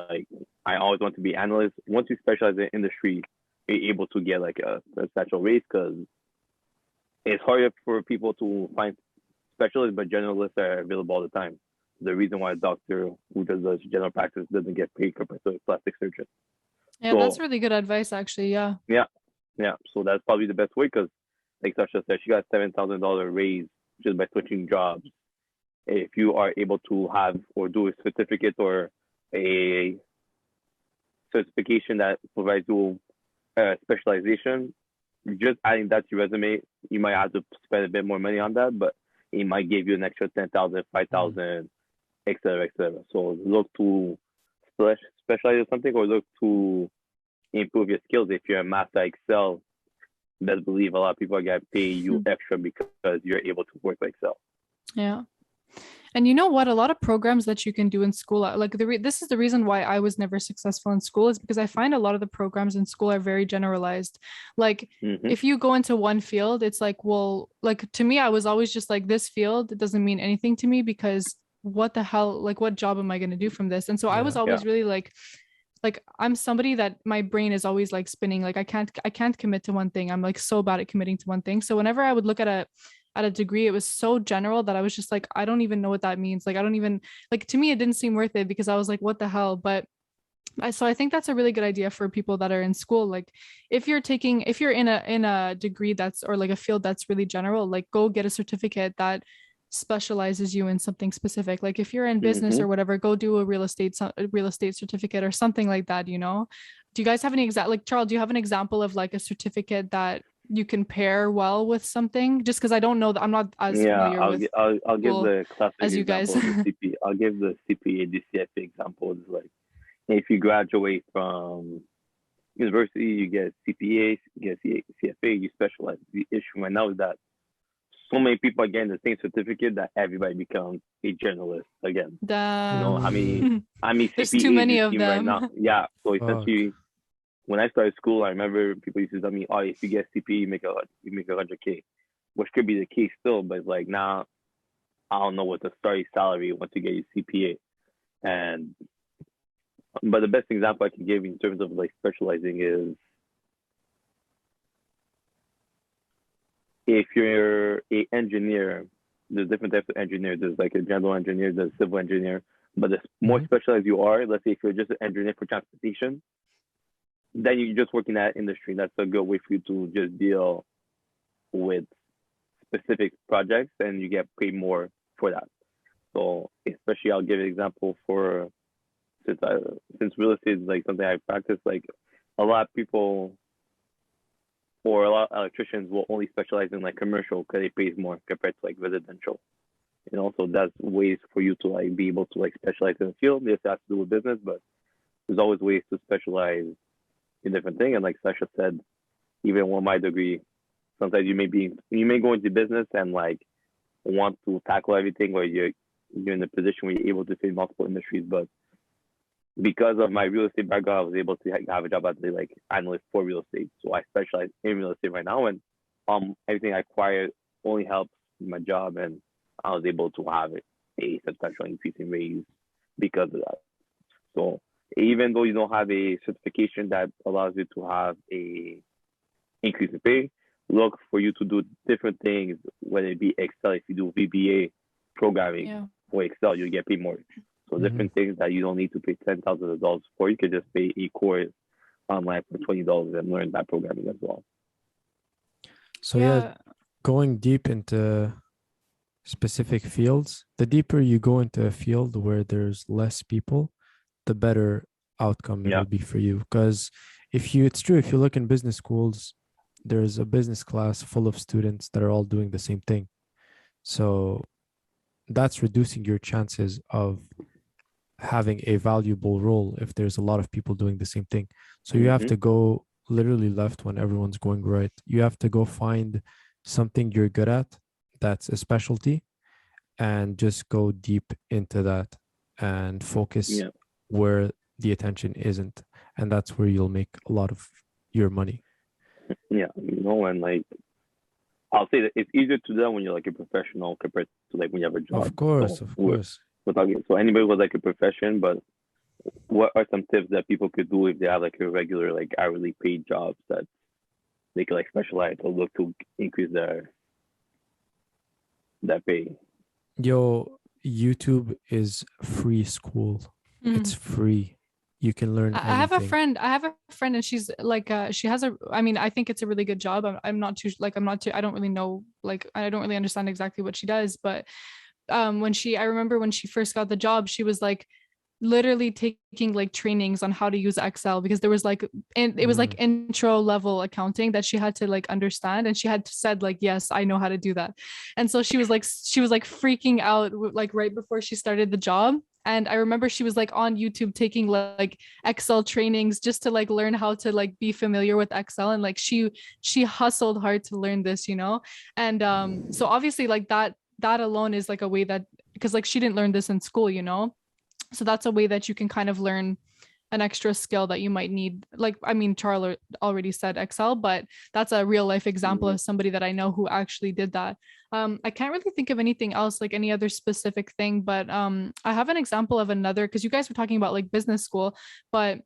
I always want to be analyst. Once you specialize in industry, you're able to get like a special raise, because it's harder for people to find specialists, but generalists are available all the time. The reason why a doctor who does general practice doesn't get paid compared to a plastic surgeon. Yeah, that's really good advice, actually. Yeah. Yeah. So that's probably the best way, because, like Sasha said, she got $7,000 raise just by switching jobs. If you are able to have or do a certificate or a certification that provides you specialization, just adding that to your resume, you might have to spend a bit more money on that, but it might give you an extra 10,000, 5,000, etc., etc. So look to specialize in something, or look to improve your skills. If you're a master Excel, best believe a lot of people are going to pay you extra because you're able to work with Excel. Yeah. And you know what? A lot of programs that you can do in school, like this is the reason why I was never successful in school, is because I find a lot of the programs in school are very generalized. Like if you go into one field, it's like, well, like to me, I was always just like, this field, it doesn't mean anything to me, because what the hell, like what job am I going to do from this? And so I was always really like I'm somebody that my brain is always like spinning. Like I can't commit to one thing. I'm like so bad at committing to one thing. So whenever I would look at a degree, it was so general that I was just like, I don't even know what that means. Like I don't even, like, to me it didn't seem worth it, because I was like, what the hell? But so I think that's a really good idea for people that are in school. Like if you're in a degree that's, or like a field that's really general, like go get a certificate that specializes you in something specific. Like if you're in business or whatever, go do a real estate certificate or something like that. Do you guys have any like Charl, do you have an example of like a certificate that you can pair well with something? Just because I don't know that, I'm not as familiar with I'll give the classic as you guys. I'll give the CPA, the CFA example. Is like, if you graduate from university, you get CPA, you get CFA, you specialize. The issue right now is that so many people are getting the same certificate that everybody becomes a generalist again. I mean there's CPA too many of them right now. Yeah. So essentially, when I started school, I remember people used to tell me, "Oh, if you get CPA, you make 100K," which could be the case still, but like now, I don't know what the starting salary once you get your CPA. But the best example I can give in terms of like specializing is, if you're an engineer, there's different types of engineers. There's like a general engineer, there's a civil engineer. But the more specialized you are, let's say if you're just an engineer for transportation, then you just work in that industry. That's a good way for you to just deal with specific projects, and you get paid more for that. So especially, I'll give an example for, since real estate is like something I practice, like a lot of people or a lot of electricians will only specialize in like commercial because it pays more compared to like residential. So that's ways for you to like be able to like specialize in the field. This has to do with business, but there's always ways to specialize in different things. And like Sasha said, even with my degree, sometimes you may go into business and like want to tackle everything, or you're in a position where you're able to fit multiple industries. But because of my real estate background, I was able to have a job as a like analyst for real estate. So I specialize in real estate right now, and everything I acquired only helps my job, and I was able to have a substantial increase in raise because of that. So even though you don't have a certification that allows you to have a increase in pay, look for you to do different things, whether it be Excel. If you do VBA programming for Excel, you get paid more. So different things that you don't need to pay $10,000 for, you can just pay a course online for $20 and learn that programming as well. So yeah, going deep into specific fields, the deeper you go into a field where there's less people, the better outcome it'll be for you. Because it's true, if you look in business schools, there's a business class full of students that are all doing the same thing. So that's reducing your chances of having a valuable role if there's a lot of people doing the same thing. So you have to go literally left when everyone's going right. You have to go find something you're good at that's a specialty and just go deep into that and focus where the attention isn't. And that's where you'll make a lot of your money. Yeah, and like I'll say that it's easier to do that when you're like a professional compared to like when you have a job. Of course. So anybody with like a profession, but what are some tips that people could do if they have like a regular like hourly paid job that they could like specialize or look to increase their pay? YouTube is free school. It's free. You can learn anything. I have a friend and she's like she has I think it's a really good job. I don't really know, like I don't really understand exactly what she does, but I remember when she first got the job, she was like literally taking like trainings on how to use Excel, because there was like it was like intro level accounting that she had to like understand, and she had said like, yes, I know how to do that. And so she was like freaking out like right before she started the job. And I remember she was like on YouTube taking like Excel trainings just to like learn how to like be familiar with Excel. And like she hustled hard to learn this, and so obviously like that alone is like a way that, because like she didn't learn this in school, so that's a way that you can kind of learn an extra skill that you might need. Like, I mean, Charl already said Excel, but that's a real life example of somebody that I know who actually did that. I can't really think of anything else, like any other specific thing, but I have an example of another, because you guys were talking about like business school, but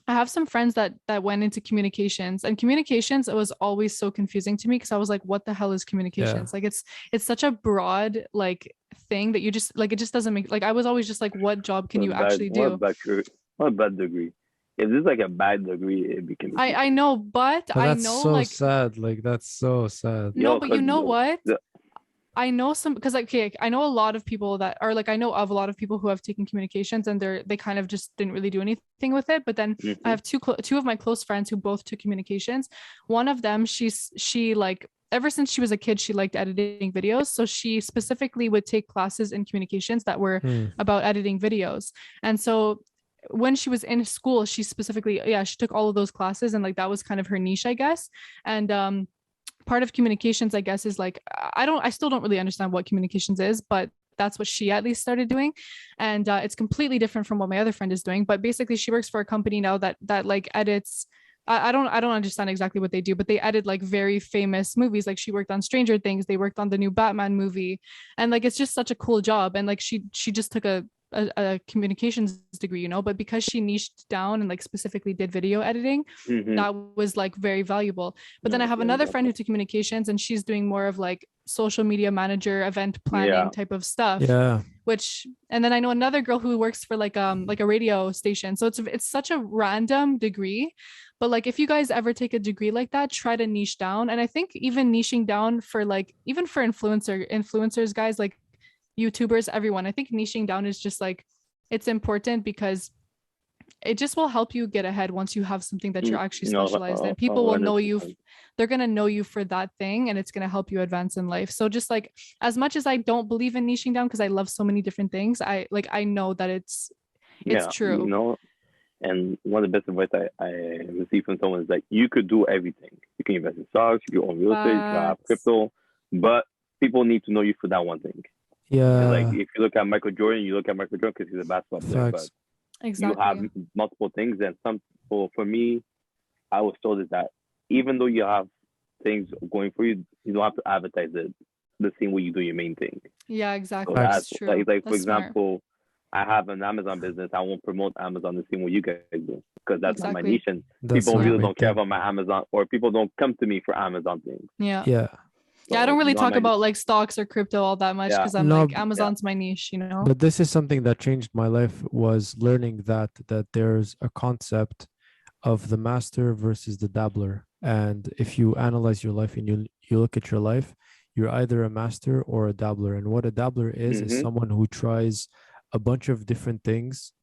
I have some friends that went into communications, and communications, it was always so confusing to me, because I was like, what the hell is communications? Like it's such a broad like thing that you just like, it just doesn't make, like I was always just like, what job can you actually do? What a bad degree. If this is like a bad degree, it became I know, but I know, so like sad. Like that's so sad. No, but you know what? I know some, because like, okay, I know a lot of people that are like, I know of a lot of people who have taken communications, and they kind of just didn't really do anything with it. But then I have two of my close friends who both took communications. One of them, she like, ever since she was a kid, she liked editing videos. So she specifically would take classes in communications that were about editing videos. And so when she was in school, she specifically, she took all of those classes, and like that was kind of her niche, I guess. And part of communications, I guess, is like, I still don't really understand what communications is, but that's what she at least started doing. And it's completely different from what my other friend is doing. But basically she works for a company now that like edits, I don't understand exactly what they do, but they edit like very famous movies. Like she worked on Stranger Things, they worked on the new Batman movie, and like it's just such a cool job. And like she just took a communications degree, but because she niched down and like specifically did video editing, that was like very valuable. But then I have another friend who took communications, and she's doing more of like social media manager, event planning type of stuff. And then I know another girl who works for like a radio station. So it's such a random degree. But like, if you guys ever take a degree like that, try to niche down. And I think even niching down for like, even for influencers, guys, like YouTubers, everyone, I think niching down is just like, it's important, because it just will help you get ahead once you have something that you're actually specialized in. People will know you, they're going to know you for that thing, and it's going to help you advance in life. So just like, as much as I don't believe in niching down, because I love so many different things, I know that it's true. And one of the best advice I received from someone is like, you could do everything. You can invest in stocks, you can own real estate, you can have crypto, but people need to know you for that one thing. Yeah. Like if you look at Michael Jordan, because he's a basketball player, but you have multiple things. And some people, for me, I was told is that even though you have things going for you, you don't have to advertise it the same way you do your main thing. Yeah, exactly. So that's true. Like for example, I have an Amazon business. I won't promote Amazon the same way you guys do, because that's not my niche, and people really don't care about my Amazon, or people don't come to me for Amazon things. Yeah, I don't really talk about like stocks or crypto all that much, because I'm like, Amazon's my niche, But this is something that changed my life, was learning that there's a concept of the master versus the dabbler. And if you analyze your life and you you look at your life, you're either a master or a dabbler. And what a dabbler is someone who tries a bunch of different things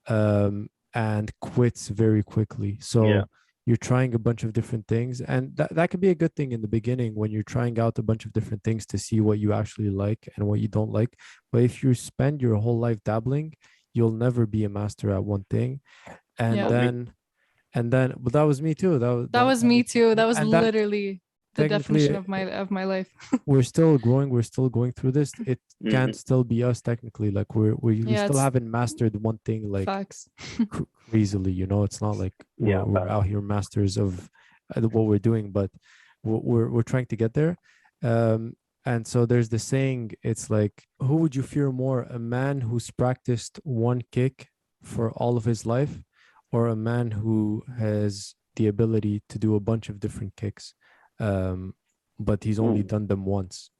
and quits very quickly. So you're trying a bunch of different things, and that could be a good thing in the beginning when you're trying out a bunch of different things to see what you actually like and what you don't like. But if you spend your whole life dabbling, you'll never be a master at one thing. And then but that was me too. That was me too. That was and literally the technically, definition of my life. we're still growing, we're still going through this. It can't still be us technically. Like we still haven't mastered one thing like facts. crazily, it's not like we're out here masters of what we're doing, but we're trying to get there. And so there's the saying, it's like, who would you fear more, a man who's practiced one kick for all of his life, or a man who has the ability to do a bunch of different kicks, but he's only done them once?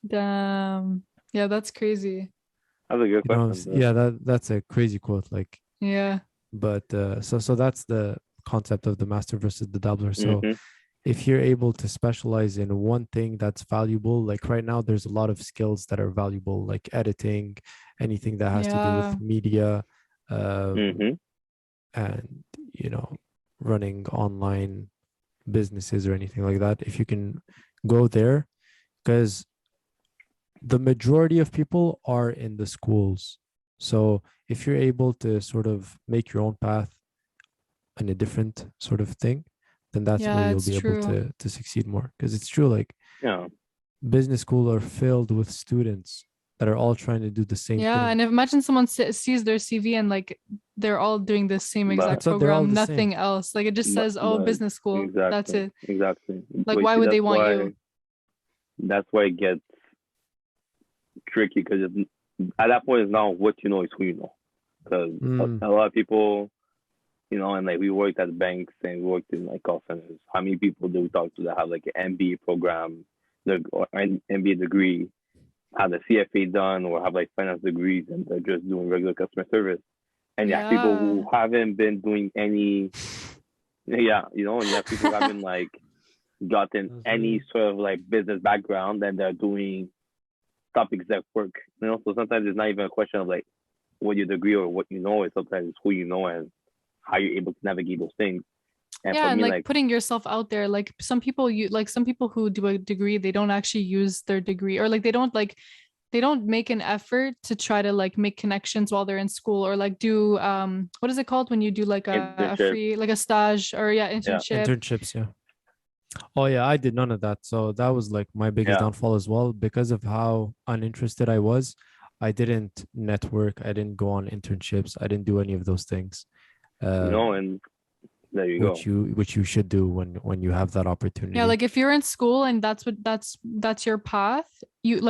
Damn. Yeah, that's crazy. That's a good question. That's a crazy quote. Like, yeah. But so that's the concept of the master versus the dabbler. So if you're able to specialize in one thing that's valuable, like right now, there's a lot of skills that are valuable, like editing, anything that has to do with media, and running online businesses or anything like that. If you can go there, because the majority of people are in the schools. So if you're able to sort of make your own path in a different sort of thing, then that's where you'll be able to succeed more. Because it's true, like business school are filled with students that are all trying to do the same thing. And imagine someone sees their CV and like they're all doing the same exact program, nothing else. Like it just says, business school. Exactly, that's it. Exactly. Like why would they want you? That's why it gets tricky, because at that point, it's not what you know, it's who you know. Because a lot of people, and like we worked at banks and we worked in like call centers. How many people do we talk to that have like an MBA program, or an MBA degree, have the CFA done, or have like finance degrees, and they're just doing regular customer service? And you have people who haven't been doing any, and you have people who haven't like gotten any sort of like business background, and they're doing top exec work. So sometimes it's not even a question of like what your degree or what you know. It's sometimes it's who you know and how you're able to navigate those things. And and like putting yourself out there. Like some people who do a degree, they don't actually use their degree, or like they don't make an effort to try to like make connections while they're in school, or like do what is it called when you do like a free, like a stage, or internships. Oh yeah, I did none of that. So that was like my biggest downfall as well, because of how uninterested I was. I didn't network, I didn't go on internships, I didn't do any of those things. And there you go. Which you should do when you have that opportunity. Yeah, like if you're in school and that's your path, you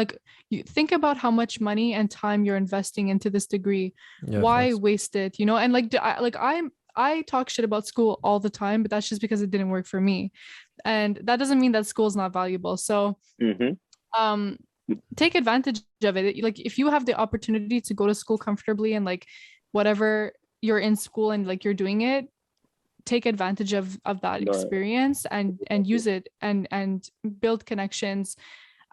think about how much money and time you're investing into this degree. Why waste it? And I talk shit about school all the time, but that's just because it didn't work for me, and that doesn't mean that school is not valuable. So take advantage of it. Like if you have the opportunity to go to school comfortably and like whatever you're in school and like you're doing it, take advantage of that experience and use it and build connections.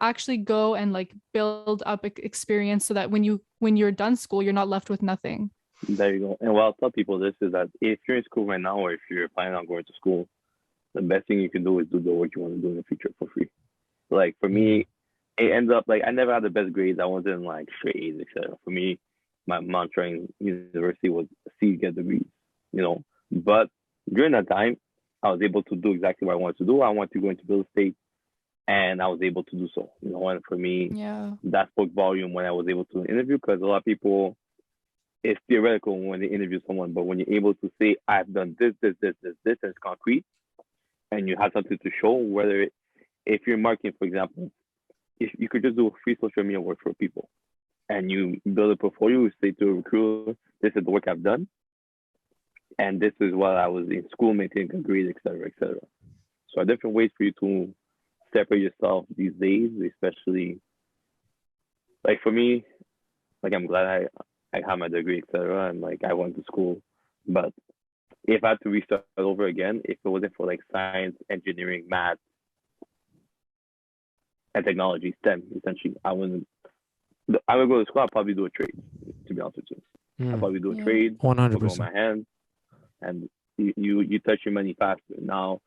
Actually go and like build up experience so that when you're done school, you're not left with nothing. There you go. And what I'll tell people this is that if you're in school right now, or if you're planning on going to school, the best thing you can do is do the work you want to do in the future for free. Like for me, it ends up like I never had the best grades. I wasn't like straight A's, etc. For me, my mantra in university was see, get degrees, But during that time, I was able to do exactly what I wanted to do. I wanted to go into real estate, and I was able to do so. And for me, that spoke volume when I was able to interview, because a lot of people, it's theoretical when they interview someone, but when you're able to say, I've done this, and it's concrete, and you have something to show, if you're marketing, for example, if you could just do free social media work for people, and you build a portfolio, you say to a recruiter, this is the work I've done, and this is what I was in school maintaining a grade, etc., etc. So different ways for you to separate yourself these days, especially like for me, like I'm glad I have my degree, etc., and like I went to school. But if I had to restart over again, if it wasn't for like science, engineering, math, and technology, STEM, essentially. I would go to school. I'd probably do a trade, to be honest with you. I'd probably do a trade, work on 100%. my hands, and you touch your money faster. Now,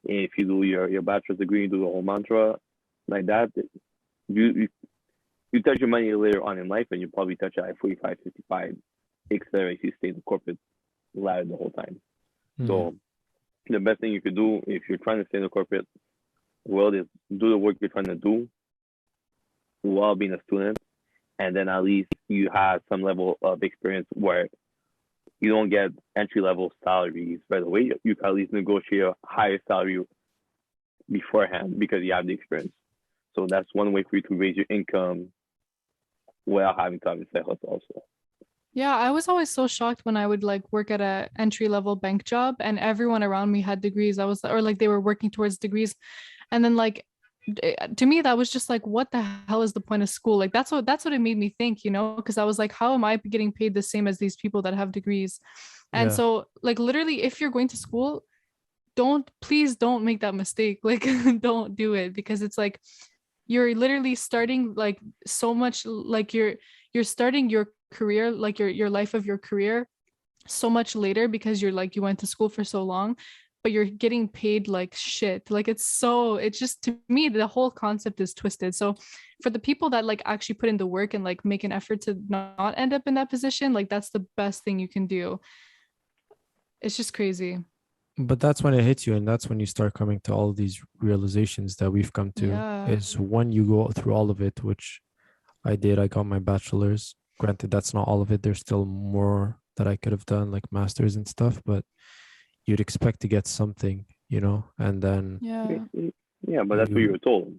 if you do your bachelor's degree, you do the whole mantra like that, you touch your money later on in life, and you probably touch it at 45, 55, etc. if you stay in the corporate ladder the whole time. So the best thing you could do if you're trying to stay in the corporate world is do the work you're trying to do while being a student, and then at least you have some level of experience where you don't get entry-level salaries right away. You can at least negotiate a higher salary beforehand because you have the experience. So that's one way for you to raise your income without having to have a side hustle also. Yeah, I was always so shocked when I would like work at a entry-level bank job and everyone around me had degrees. Or like they were working towards degrees. And then like to me that was just like, what the hell is the point of school? Like that's what it made me think, because I was like, how am I getting paid the same as these people that have degrees? And so like literally if you're going to school, please don't make that mistake. Like don't do it, because it's like you're literally starting like so much, like you're starting your career, like your life of your career so much later because you went to school for so long, but you're getting paid like shit. Like it's just, to me, the whole concept is twisted. So for the people that like actually put in the work and like make an effort to not end up in that position, like that's the best thing you can do. It's just crazy. But that's when it hits you, and that's when you start coming to all these realizations that we've come to. Is when you go through all of it, which I did. I got my bachelor's. Granted, that's not all of it. There's still more that I could have done, like masters and stuff, but you'd expect to get something, and then but that's what you were told.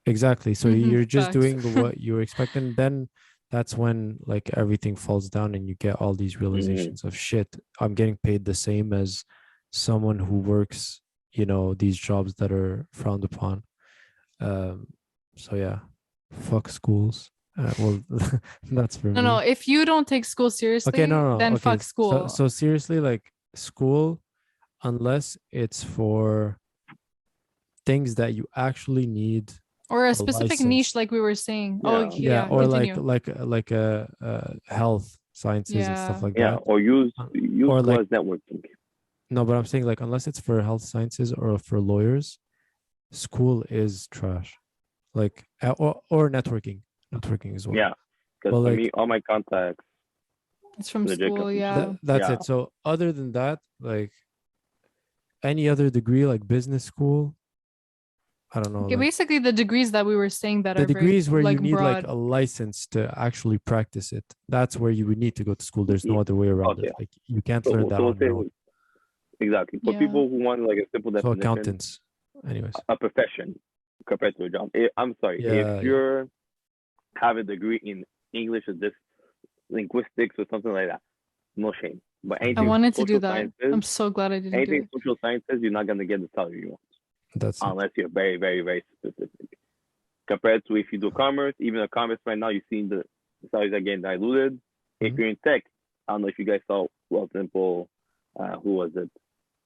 Exactly. So you're just doing what you were expecting. Then that's when like everything falls down and you get all these realizations of shit. I'm getting paid the same as someone who works, these jobs that are frowned upon. So yeah, fuck schools. Well, that's for me. No, if you don't take school seriously, then fuck school. So seriously, like school, unless it's for things that you actually need, or a specific license. Niche, like we were saying. Or continue. like a health sciences and stuff like that. Or use or like networking. No, but I'm saying like unless it's for health sciences or for lawyers, school is trash. Like or networking as well. Yeah, because for me, all my contacts, it's from school. That's it. So other than that, like any other degree, like business school, I don't know. Okay, basically the degrees that we were saying that the are degrees very, where like, you need broad. like a license to actually practice it. That's where you would need to go to school. There's no other way around it. Like you can't learn that on your own. Exactly. For people who want like a simple definition. So accountants, anyways. A profession compared to a job. I'm sorry. If you're have a degree in English or this linguistics or something like that, no shame. But anything I wanted to do that. I'm so glad I didn't do it. Social sciences, you're not gonna get the salary you want. Unless you're very, very, very specific. Compared to if you do commerce, even a commerce right now, you've seen the salaries are getting diluted. If you're in tech, I don't know if you guys saw Simple, who was it?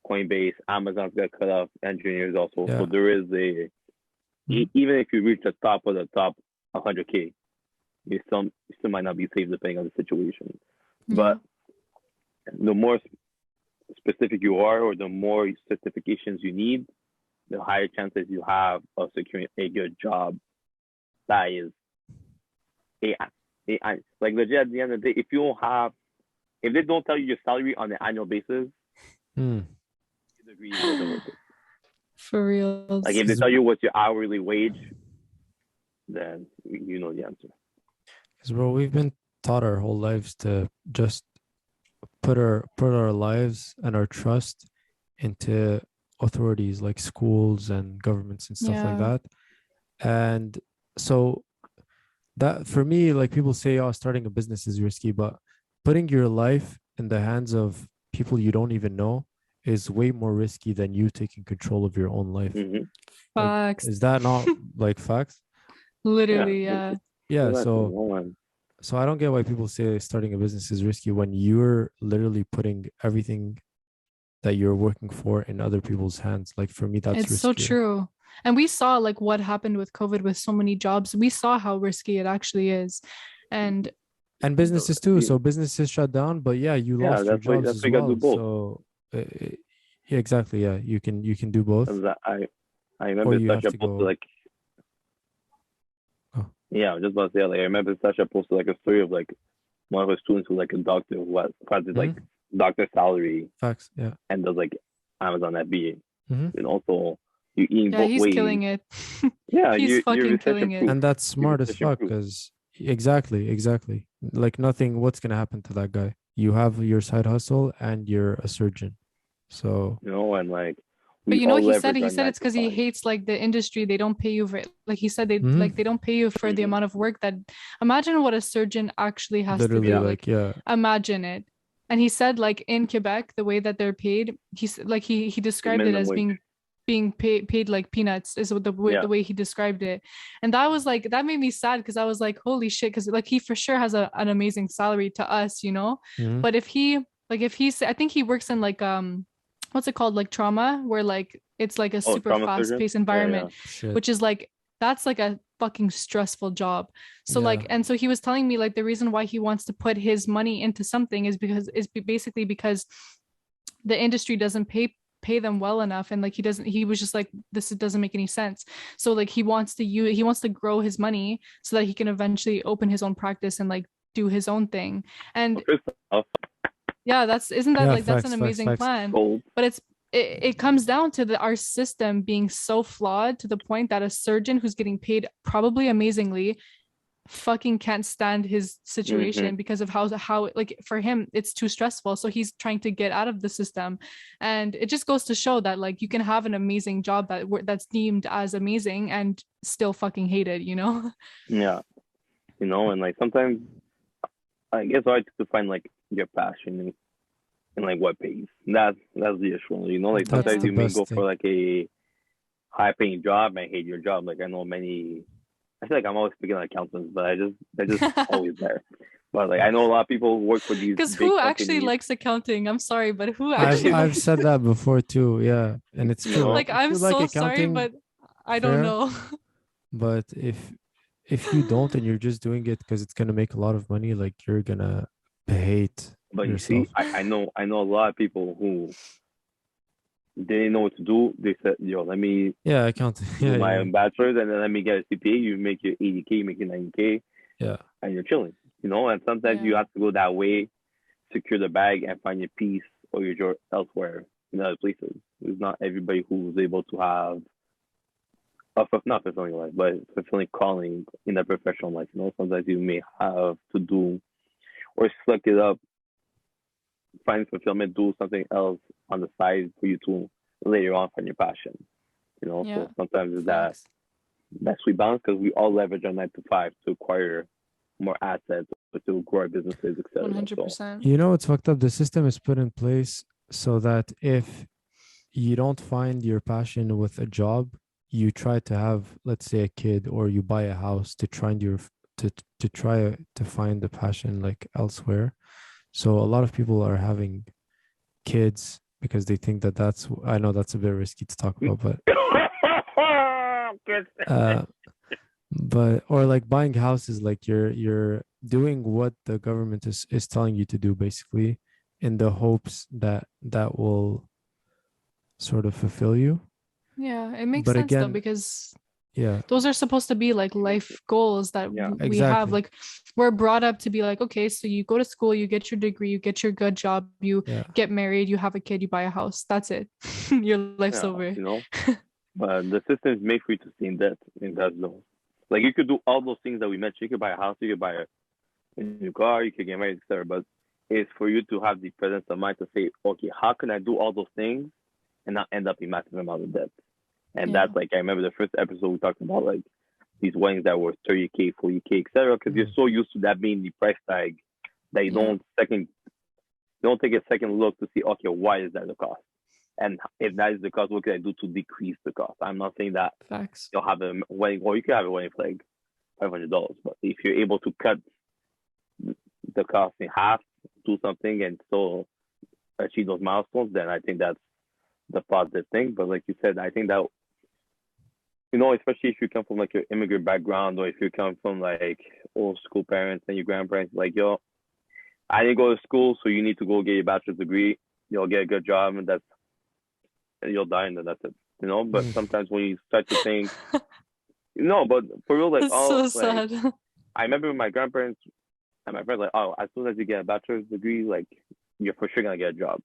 Coinbase, Amazon's got cut off engineers also. So there is even if you reach the top of the top 100K, you still might not be safe depending on the situation. But the more specific you are, or the more certifications you need, the higher chances you have of securing a good job. That is AI. Like legit at the end of the day, if they don't tell you your salary on an annual basis, degree wasn't worth it. For real. Like if they tell you what's your hourly wage, then you know the answer. Because bro, we've been taught our whole lives to just put our lives and our trust into authorities like schools and governments and stuff like that. And so that for me, like people say, starting a business is risky, but putting your life in the hands of people you don't even know is way more risky than you taking control of your own life. Facts. Like, is that not like facts? Literally, yeah. So I don't get why people say starting a business is risky when you're literally putting everything that you're working for in other people's hands. Like for me, that's it's risky. so true. And we saw like what happened with COVID with so many jobs. We saw how risky it actually is. And businesses too. So businesses shut down, but yeah, you Yeah, lost your that's why jobs as you gotta do well. both. So yeah, exactly. Yeah, you can do both, 'Cause I or remember you have Sasha to posted go. like, Oh, yeah, I was just about to say, like, I remember Sasha posted like a story of like one of her students who's like a doctor who has his like doctor salary facts. Yeah. and does like Amazon FBA. Mm-hmm. And also you eating yeah, both he's ways. killing it. Yeah, He's you're fucking recession killing it. proof. And that's smart as recession fuck, proof. because exactly. Like nothing, what's gonna happen to that guy? You have your side hustle and you're a surgeon. So You know, and like But we you know, all he said leverage our it's 9 to because he 5. hates like the industry. They don't pay you for it. Like he said, Mhm. they don't pay you for the amount of work that. Imagine what a surgeon actually has to literally, do. Yeah. like, yeah, Imagine it. And he said like in Quebec, the way that they're paid, he's like he The described it minimum as wage. being paid like peanuts is Yeah. the way he described it. And that was like that made me sad because I was like, holy shit, because like he for sure has an amazing salary to us, you know. Mhm. But if he's I think he works in like what's it called, like trauma, where like it's like a Oh, super trauma fast surgeon? paced Yeah, environment, Shit. which is like that's like a fucking stressful job. So like, Yeah. and so he was telling me like the reason why he wants to put his money into something is basically because the industry doesn't pay them well enough, and like he was just like, this doesn't make any sense. So like he wants to grow his money so that he can eventually open his own practice and like do his own thing. And First off, yeah, isn't that Yeah, like that's an facts. amazing plan? gold. But it comes down to our system being so flawed to the point that a surgeon who's getting paid probably amazingly fucking can't stand his situation because of how like for him it's too stressful, so he's trying to get out of the system. And it just goes to show that like you can have an amazing job that's deemed as amazing and still fucking hate it, you know. Yeah. You know, and like sometimes I guess hard to find like your passion and like what pays. That's the issue. You know, like That's sometimes the you may best go thing. for like a high paying job and hate your job. Like I know many. I feel like I'm always speaking like accountants, but they're just always there. But like I know a lot of people who work for these Because big who companies. actually likes accounting? I'm sorry, but who actually I've said that before too. Yeah, and it's You true. know? like If I'm you like so sorry, accounting, but I don't fair. know. But if you don't and you're just doing it because it's gonna make a lot of money, like you're gonna hate But you yourself. see, I know a lot of people who they didn't know what to do. They said, "Yo, let me Yeah, accounting. do Yeah, my yeah, bachelor's and then let me get a CPA. You make your 80K, you make your 90K, yeah. and you're chilling." You know, and sometimes you Yeah. have to go that way, secure the bag, and find your peace or your joy elsewhere in other places. It's not everybody who's able to have not fulfilling life, but fulfilling calling in their professional life. You know, sometimes you may have to do or suck it up, find fulfillment, do something else on the side for you to later on find your passion. You know, Yeah. so sometimes it's Facts. that sweet balance because we all leverage our 9 to 5 to acquire more assets or to grow our businesses, etc. 100%. You know what's fucked up? The system is put in place so that if you don't find your passion with a job, you try to have, let's say, a kid, or you buy a house to try to try to find the passion like elsewhere. So a lot of people are having kids because they think that I know that's a bit risky to talk about, but or like buying houses, like you're doing what the government is telling you to do, basically, in the hopes that will sort of fulfill you. Yeah, it makes But sense though, again, because yeah, those are supposed to be like life goals that Yeah. we have. exactly. Like we're brought up to be like, okay, so you go to school, you get your degree, you get your good job, you Yeah, get married, you have a kid, you buy a house. That's it. Your life's over. You know, but the system is made for you to stay in debt in that zone. Like you could do all those things that we mentioned. You could buy a house, you could buy a new car, you could get married, etc. But it's for you to have the presence of mind to say, okay, how can I do all those things and not end up in massive amount of debt? And Yeah. that's like I remember the first episode we talked about like these weddings that were 30K, 40K, etc. Because you're so used to that being the price tag that you don't take a second look to see, okay, why is that the cost? And if that is the cost, what can I do to decrease the cost? I'm not saying that Facts. you'll have a wedding, or you could have a wedding for like $500, but if you're able to cut the cost in half, do something, and still achieve those milestones, then I think that's the positive thing. But like you said, I think that especially if you come from like your immigrant background or if you come from like old school parents and your grandparents, like, yo, I didn't go to school, so you need to go get your bachelor's degree. You'll get a good job, and you'll die, and then that's it. But sometimes when you start to think, but for real, like, That's so sad. I remember my grandparents and my friends, like, oh, as soon as you get a bachelor's degree, like, you're for sure gonna get a job,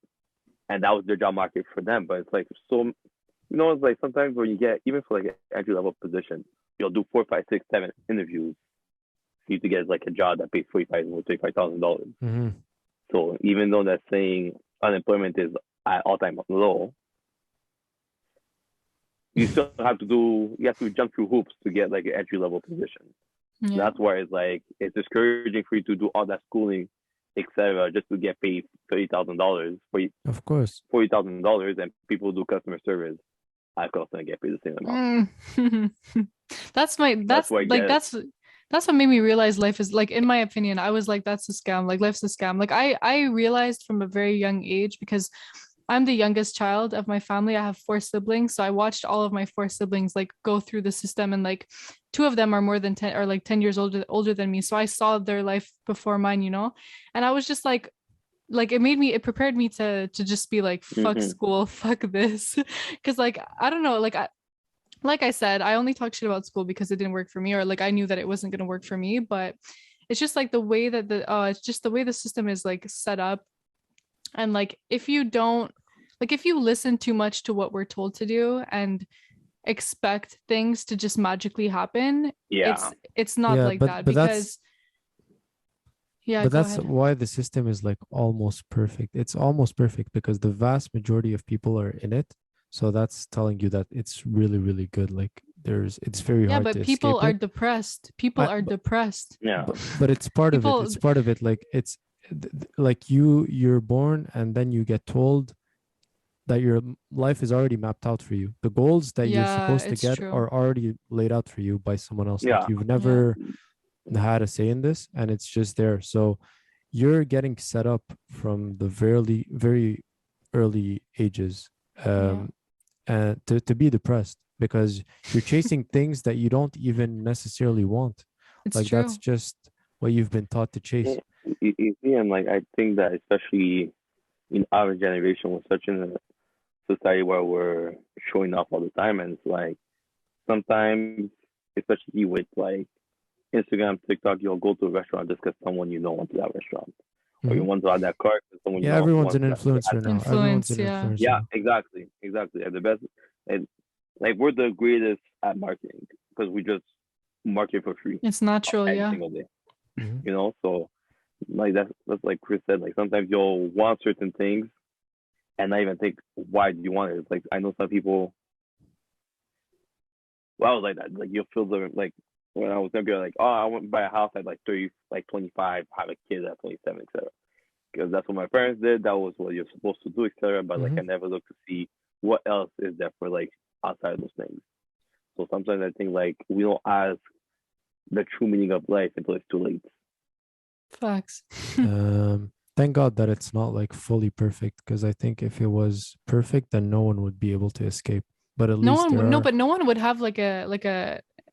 and that was their job market for them. But it's like it's like sometimes when you get even for like an entry level position, you'll do 4, 5, 6, 7 interviews for you to get like a job that pays $45,000. Mm-hmm. So even though they're saying unemployment is at all-time low, you still have to jump through hoops to get like an entry-level position. Yeah. That's why it's discouraging for you to do all that schooling, etc., just to get paid $30,000 of course, $40,000, and people do customer service. I could also get paid the same amount. That's what made me realize life is, like, in my opinion, I was like, that's a scam. Like, life's a scam. Like, I realized from a very young age, because I'm the youngest child of my family. I have 4 siblings. So I watched all of my 4 siblings like go through the system, and like 2 of them are more than 10 or like 10 years older than me. So I saw their life before mine, and I was just like it prepared me to just be like, fuck school, fuck this. Cause like, I don't know, like I said, I only talk shit about school because it didn't work for me, or like I knew that it wasn't going to work for me. But it's just like the way that it's just the way the system is like set up. And like, if you listen too much to what we're told to do and expect things to just magically happen, it's not like that. Because but that's why the system is like almost perfect. It's almost perfect because the vast majority of people are in it. So that's telling you that it's really, really good. Like it's very hard to escape. Yeah, but people are depressed. People are depressed. Yeah. But it's part of it. It's part of it. Like it's like you're born and then you get told that your life is already mapped out for you. The goals that you're supposed to get are already laid out for you by someone else. Like you've never had a say in this, and it's just there. So you're getting set up from the very, very early ages and to be depressed because you're chasing things that you don't even necessarily want. That's just what you've been taught to chase. You see, and like I think that especially in our generation, we're such in a society where we're showing off all the time, and it's like sometimes, especially with like Instagram, TikTok, you'll go to a restaurant just because someone went to that restaurant, or you want to have that car because someone. Yeah, everyone's an influencer now. Everyone's an influencer. Yeah, exactly. And the best, and like we're the greatest at marketing because we just market for free. It's natural, every single day. So like that's like Chris said. Like sometimes you'll want certain things, and not even think why do you want it. It's like I know some people. Well, like that. Like you'll feel like. When I was younger, like, oh, I want to buy a house at like 30, like 25, have a kid at 27, etc. Because that's what my parents did. That was what you're supposed to do, etc. But like, I never looked to see what else is there for like outside of those things. So sometimes I think like we don't ask the true meaning of life until it's too late. Facts. Thank God that it's not like fully perfect, because I think if it was perfect, then no one would be able to escape. But at least no one would have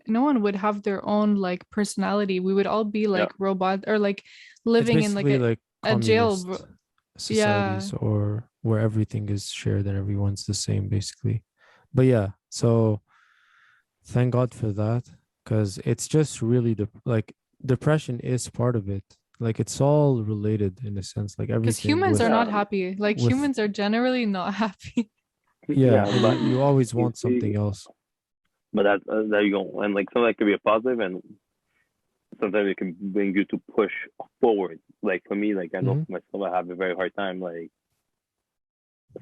no one would have their own like personality. We would all be like robots, or like living in like a jail societies, or where everything is shared and everyone's the same basically. But yeah, so thank God for that, because it's just really depression is part of it. Like it's all related in a sense, like everything. Because humans are not happy. Like humans are generally not happy. But you always want something else. But that there you go. And like something that can be a positive, and sometimes it can bring you to push forward. Like for me, like I know for myself, I have a very hard time like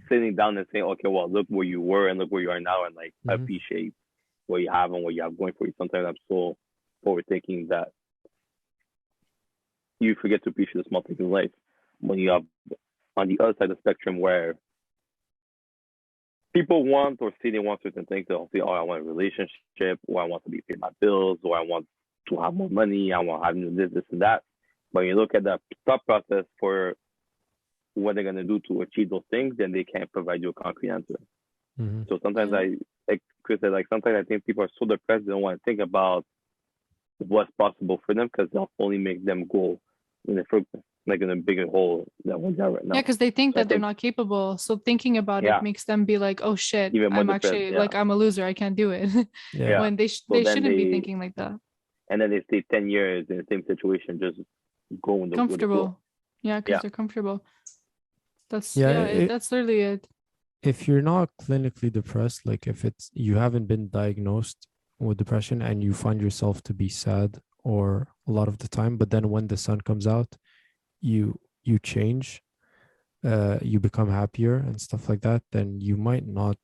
sitting down and saying, okay, well, look where you were and look where you are now, and like appreciate what you have and what you have going for you. Sometimes I'm so forward thinking that you forget to appreciate the small things in life when you have on the other side of the spectrum where people want or say they want certain things. They'll say, oh, I want a relationship, or I want to be paid my bills, or I want to have more money, I want to have this, and that. But when you look at the thought process for what they're going to do to achieve those things, then they can't provide you a concrete answer. So sometimes Chris said, like sometimes I think people are so depressed they don't want to think about what's possible for them because they'll only make them go in a bigger hole that one's at right now. Yeah, because they think So I that they're think- not capable. So thinking about Yeah. it makes them be like, oh shit, Even more I'm depressed, actually yeah. like I'm a loser. I can't do it. Yeah. When they So then shouldn't be they- thinking like that. And then they stay 10 years in the same situation, just going with the flow. Comfortable. Yeah, because Yeah. they're comfortable. That's Yeah, that's literally it. If you're not clinically depressed, like if it's you haven't been diagnosed with depression and you find yourself to be sad or a lot of the time, but then when the sun comes out, you change, you become happier and stuff like that, then you might not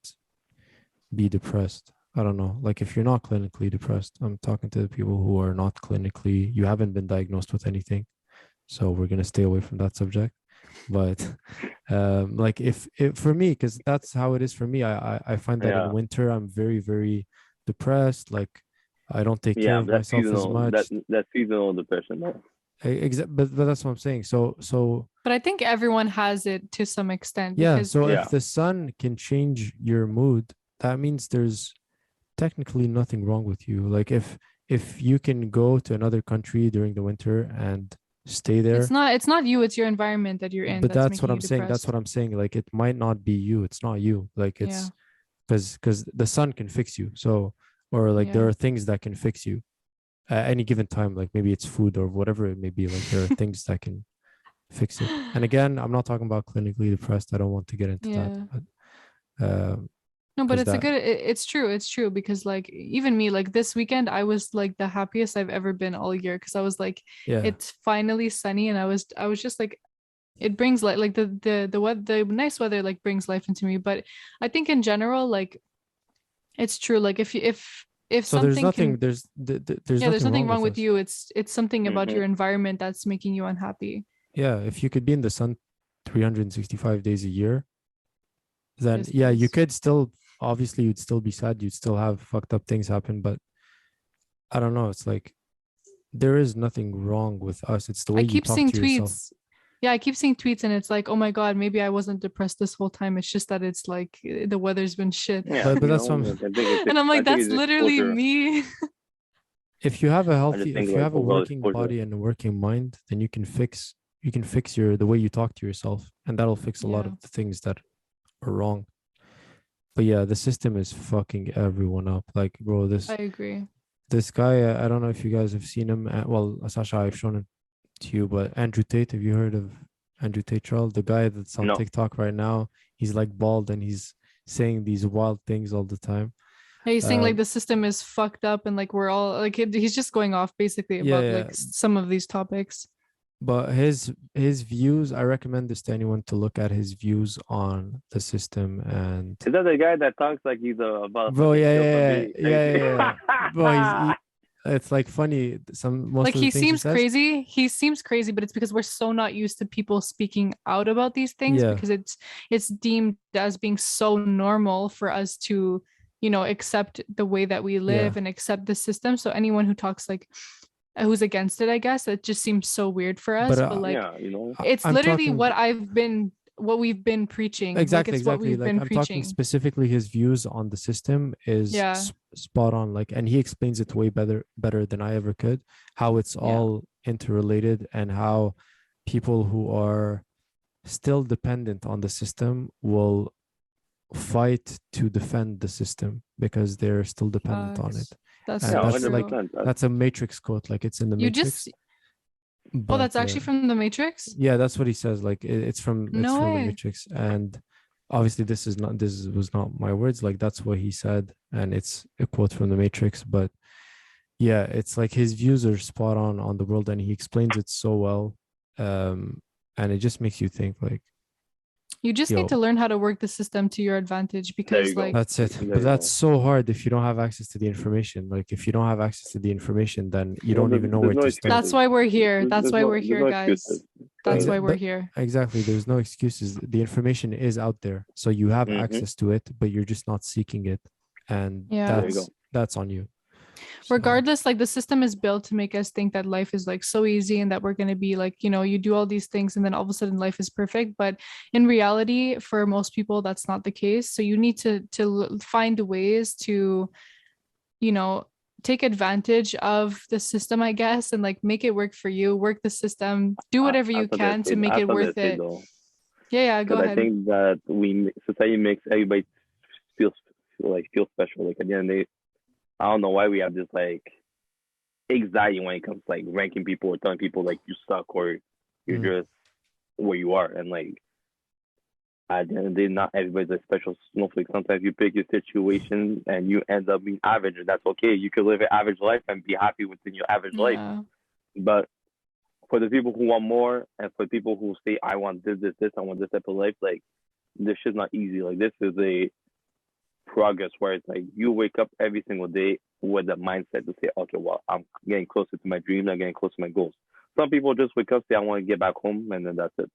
be depressed. I don't know. Like if you're not clinically depressed, I'm talking to the people who are not clinically, you haven't been diagnosed with anything. So we're going to stay away from that subject. But like if for me, because that's how it is for me, I find that Yeah. in winter I'm very, very depressed. Like I don't take care Yeah, of that's myself as seasonal. much. That's seasonal depression. Though. But that's what I'm saying. So But I think everyone has it to some extent yeah. because So Yeah. if the sun can change your mood, that means there's technically nothing wrong with you. Like if you can go to another country during the winter and stay there, it's not you, it's your environment that you're in. but that's what making I'm you saying. That's depressed. what I'm saying. Like it might not be you. It's not you. Like it's because the sun can fix you. So or like there Yeah. are things that can fix you at any given time. Like maybe it's food or whatever it may be. Like there are things that can fix it. And again, I'm not talking about clinically depressed. I don't want to get into Yeah. that. But, No, but 'cause that- it's true because like even me, like this weekend I was like the happiest I've ever been all year because I was like yeah. it's finally sunny and I was just like it brings like the nice weather like brings life into me. But I think in general, like it's true. Like if So there's something nothing. can, There's there's nothing wrong with us. you. It's something about Mhm. your environment that's making you unhappy. Yeah, if you could be in the sun 365 days a year, then Yes, yeah, you please. could still obviously you'd still be sad, you'd still have fucked up things happen, but I don't know, it's like there is nothing wrong with us. It's the way I you keep talk seeing to yourself. tweets. Yeah, I keep seeing tweets and it's like, oh my God, maybe I wasn't depressed this whole time. It's just that it's like the weather's been shit. Yeah, But that's what I'm- I think it's- And I'm I like, think that's it's literally exposure. me. If you have a healthy, think, if you like, have a overall working exposure. body and a working mind, then you can fix your the way you talk to yourself, and that'll fix a lot Yeah. of the things that are wrong. But yeah, the system is fucking everyone up. Like, bro, I agree. this guy, I don't know if you guys have seen him. Well, Sasha, I've shown it to you, but Andrew Tate, have you heard of Andrew Tate, Charl? The guy that's on No. TikTok right now, he's like bald and he's saying these wild things all the time. Yeah, he's saying like Um, the system is fucked up and like we're all like he's just going off basically about Yeah, like yeah. some of these topics. But his views, I recommend this to anyone to look at his views on the system and Is that the guy that talks like he's about? bro, fucking yeah, kill yeah, somebody? yeah. Bro, it's like funny. Most Like of the he things seems says, crazy. He seems crazy, but it's because we're so not used to people speaking out about these things Yeah. because it's deemed as being so normal for us to, you know, accept the way that we live Yeah. and accept the system. So anyone who talks like who's against it, I guess, it just seems so weird for us. But, But like Yeah, you know. it's I'm literally talking- what we've been preaching. Exactly, like, it's what exactly. we've Like been I'm preaching. talking specifically his views on the system is Yeah. spot on. Like, and he explains it way better than I ever could. How it's all interrelated and how people who are still dependent on the system will fight to defend the system because they're still dependent on it. Facts. That's And so Yeah, that's true. like- 100%. That's a Matrix quote. Like it's in the You Matrix. just But, that's actually from the Matrix. yeah, that's what he says. Like it's from No the way. Matrix, and obviously this was not my words. Like that's what he said, and it's a quote from the Matrix. But yeah, it's like his views are spot on the world, and he explains it so well. And it just makes you think like You just Yo. need to learn how to work the system to your advantage because you go. like that's it. There But you that's go. so hard if you don't have access to the information. Like if you don't have access to the information, then you Well, don't even know there's where no to start. that's why we're here. That's why we're There's here, no guys. excuses. That's Exa- why we're but- here. Exactly. There's no excuses. The information is out there. So you have Mhm. access to it, but you're just not seeking it. And Yeah. There you that's go. that's on you. So, Regardless, like the system is built to make us think that life is like so easy and that we're going to be like, you do all these things and then all of a sudden life is perfect. But in reality, for most people, that's not the case. So you need to find ways to, you know, take advantage of the system, I guess, and like make it work for you, work the system, do whatever you can to make it worth it. Yeah, go Because I ahead. think that society makes everybody feel special. Like at the end of the day, I don't know why we have this like anxiety when it comes to like ranking people or telling people like you suck or you're just where you are. And like at the end of the day, not everybody's a special snowflake. Sometimes you pick your situation and you end up being average, and that's okay. You could live an average life and be happy within your average life. But for the people who want more and for people who say, I want this, I want this type of life, like this shit's not easy. Like this is a progress where it's like you wake up every single day with the mindset to say, okay, well, I'm getting closer to my dreams, I'm getting closer to my goals. Some people just wake up, say, I want to get back home, and then that's it.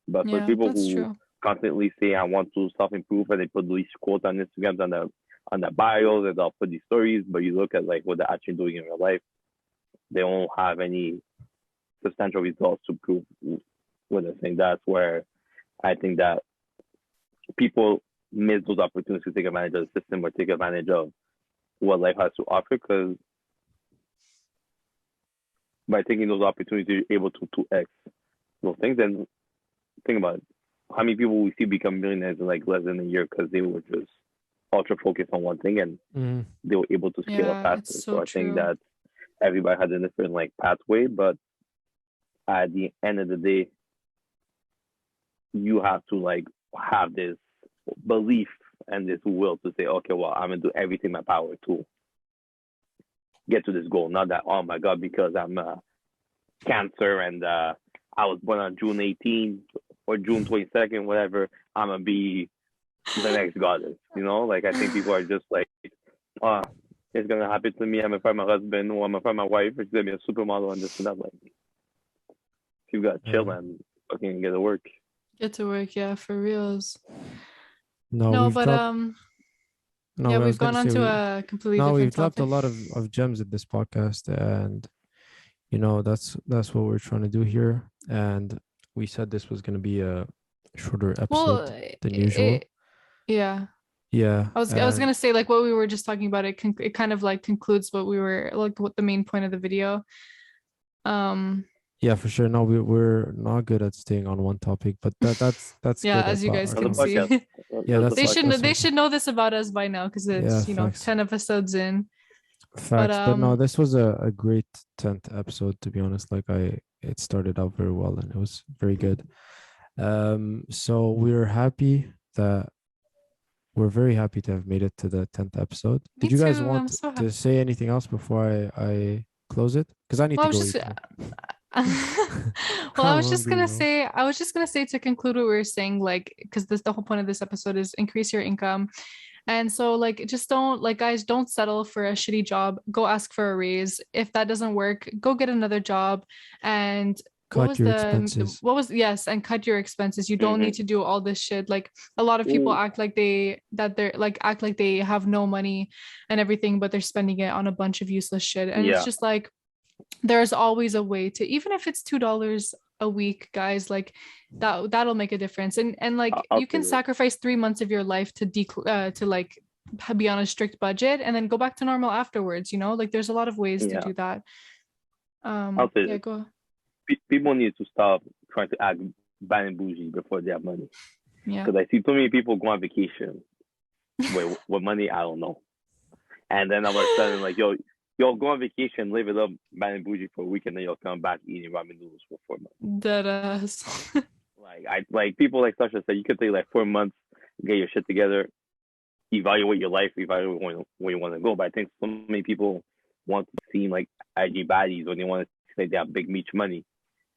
But for people who constantly say, I want to self-improve, and they put these quotes on Instagram on their bios, and they'll put these stories, but you look at like what they're actually doing in real life, they don't have any substantial results to prove what they're saying. That's where I think that people miss those opportunities to take advantage of the system or take advantage of what life has to offer, because by taking those opportunities, you're able to 2x those things. And think about it. How many people we see become millionaires in like less than a year because they were just ultra focused on one thing and they were able to scale up faster. So I think that everybody has a different like pathway, but at the end of the day, you have to like have this belief and this will to say, okay, well, I'm gonna do everything in my power to get to this goal. Not that, oh my God, because I'm Cancer and I was born on June 18th or June 22nd, whatever, I'm gonna be the next goddess. Like I think people are just like, it's gonna happen to me. I'm gonna find my husband or I'm gonna find my wife. It's gonna be a supermodel and this and that. Like, you got to chill and fucking get to work. Get to work, yeah, for reals. No, but we've gone on to a completely different we've topic. dropped a lot of gems in this podcast, and that's what we're trying to do here. And we said this was going to be a shorter episode than usual. Yeah. I was gonna say, like, what we were just talking about, it kind of like concludes what we were like, what the main point of the video. Yeah, for sure. No, we're not good at staying on one topic, but that's yeah, as you guys can see. Yeah, they should know this about us by now because it's 10 episodes in. Facts, but no, this was a great 10th episode, to be honest. Like it started out very well and it was very good. So we're very happy to have made it to the 10th episode. Did you guys want to say anything else before I close it? Because I need to go. Well, I was just gonna say to conclude what we were saying, like, because the whole point of this episode is increase your income. And so, like, just don't, like, guys, don't settle for a shitty job. Go ask for a raise. If that doesn't work, go get another job and cut your expenses. And cut your expenses. You don't need to do all this shit. Like, a lot of people act like they have no money and everything, but they're spending it on a bunch of useless shit. And it's just like, there's always a way to, even if it's $2 a week, guys, like that'll make a difference. And like you can sacrifice 3 months of your life to like be on a strict budget and then go back to normal afterwards. Like there's a lot of ways to do that. Go. People need to stop trying to act bad and bougie before they have money. Yeah, because I see too many people go on vacation with money I don't know, and then all of a sudden like, yo, go on vacation, live it up, bad and bougie for a week, and then you'll come back eating ramen noodles for 4 months. Deadass. like people like Sasha said, you could take like 4 months, get your shit together, evaluate your life, evaluate where you want to go. But I think so many people want to seem like IG baddies when they want to say they have big meat money.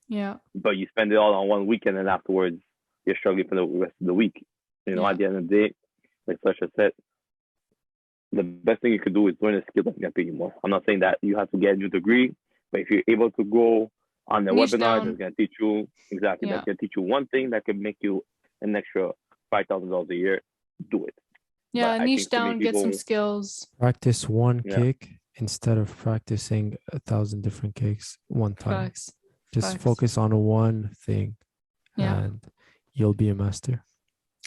Yeah. But you spend it all on 1 weekend, and afterwards you're struggling for the rest of the week. At the end of the day, like Sasha said, the best thing you could do is learn a skill that's going to pay you more. I'm not saying that you have to get a new degree, but if you're able to go on the webinar that's going to teach you, that's going to teach you one thing that could make you an extra $5,000 a year, do it. Yeah, niche down, get some skills. Practice one kick instead of practicing 1,000 different cakes one time. Facts. Just Facts. focus on one thing, and you'll be a master.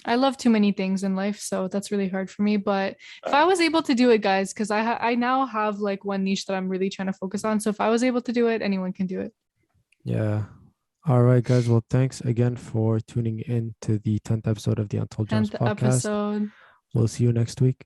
I love too many things in life, so that's really hard for me. But if I was able to do it, guys, because I now have like one niche that I'm really trying to focus on. So if I was able to do it, anyone can do it. Yeah. All right, guys. Well, thanks again for tuning in to the 10th episode of the Untold Gems 10th podcast. episode. We'll see you next week.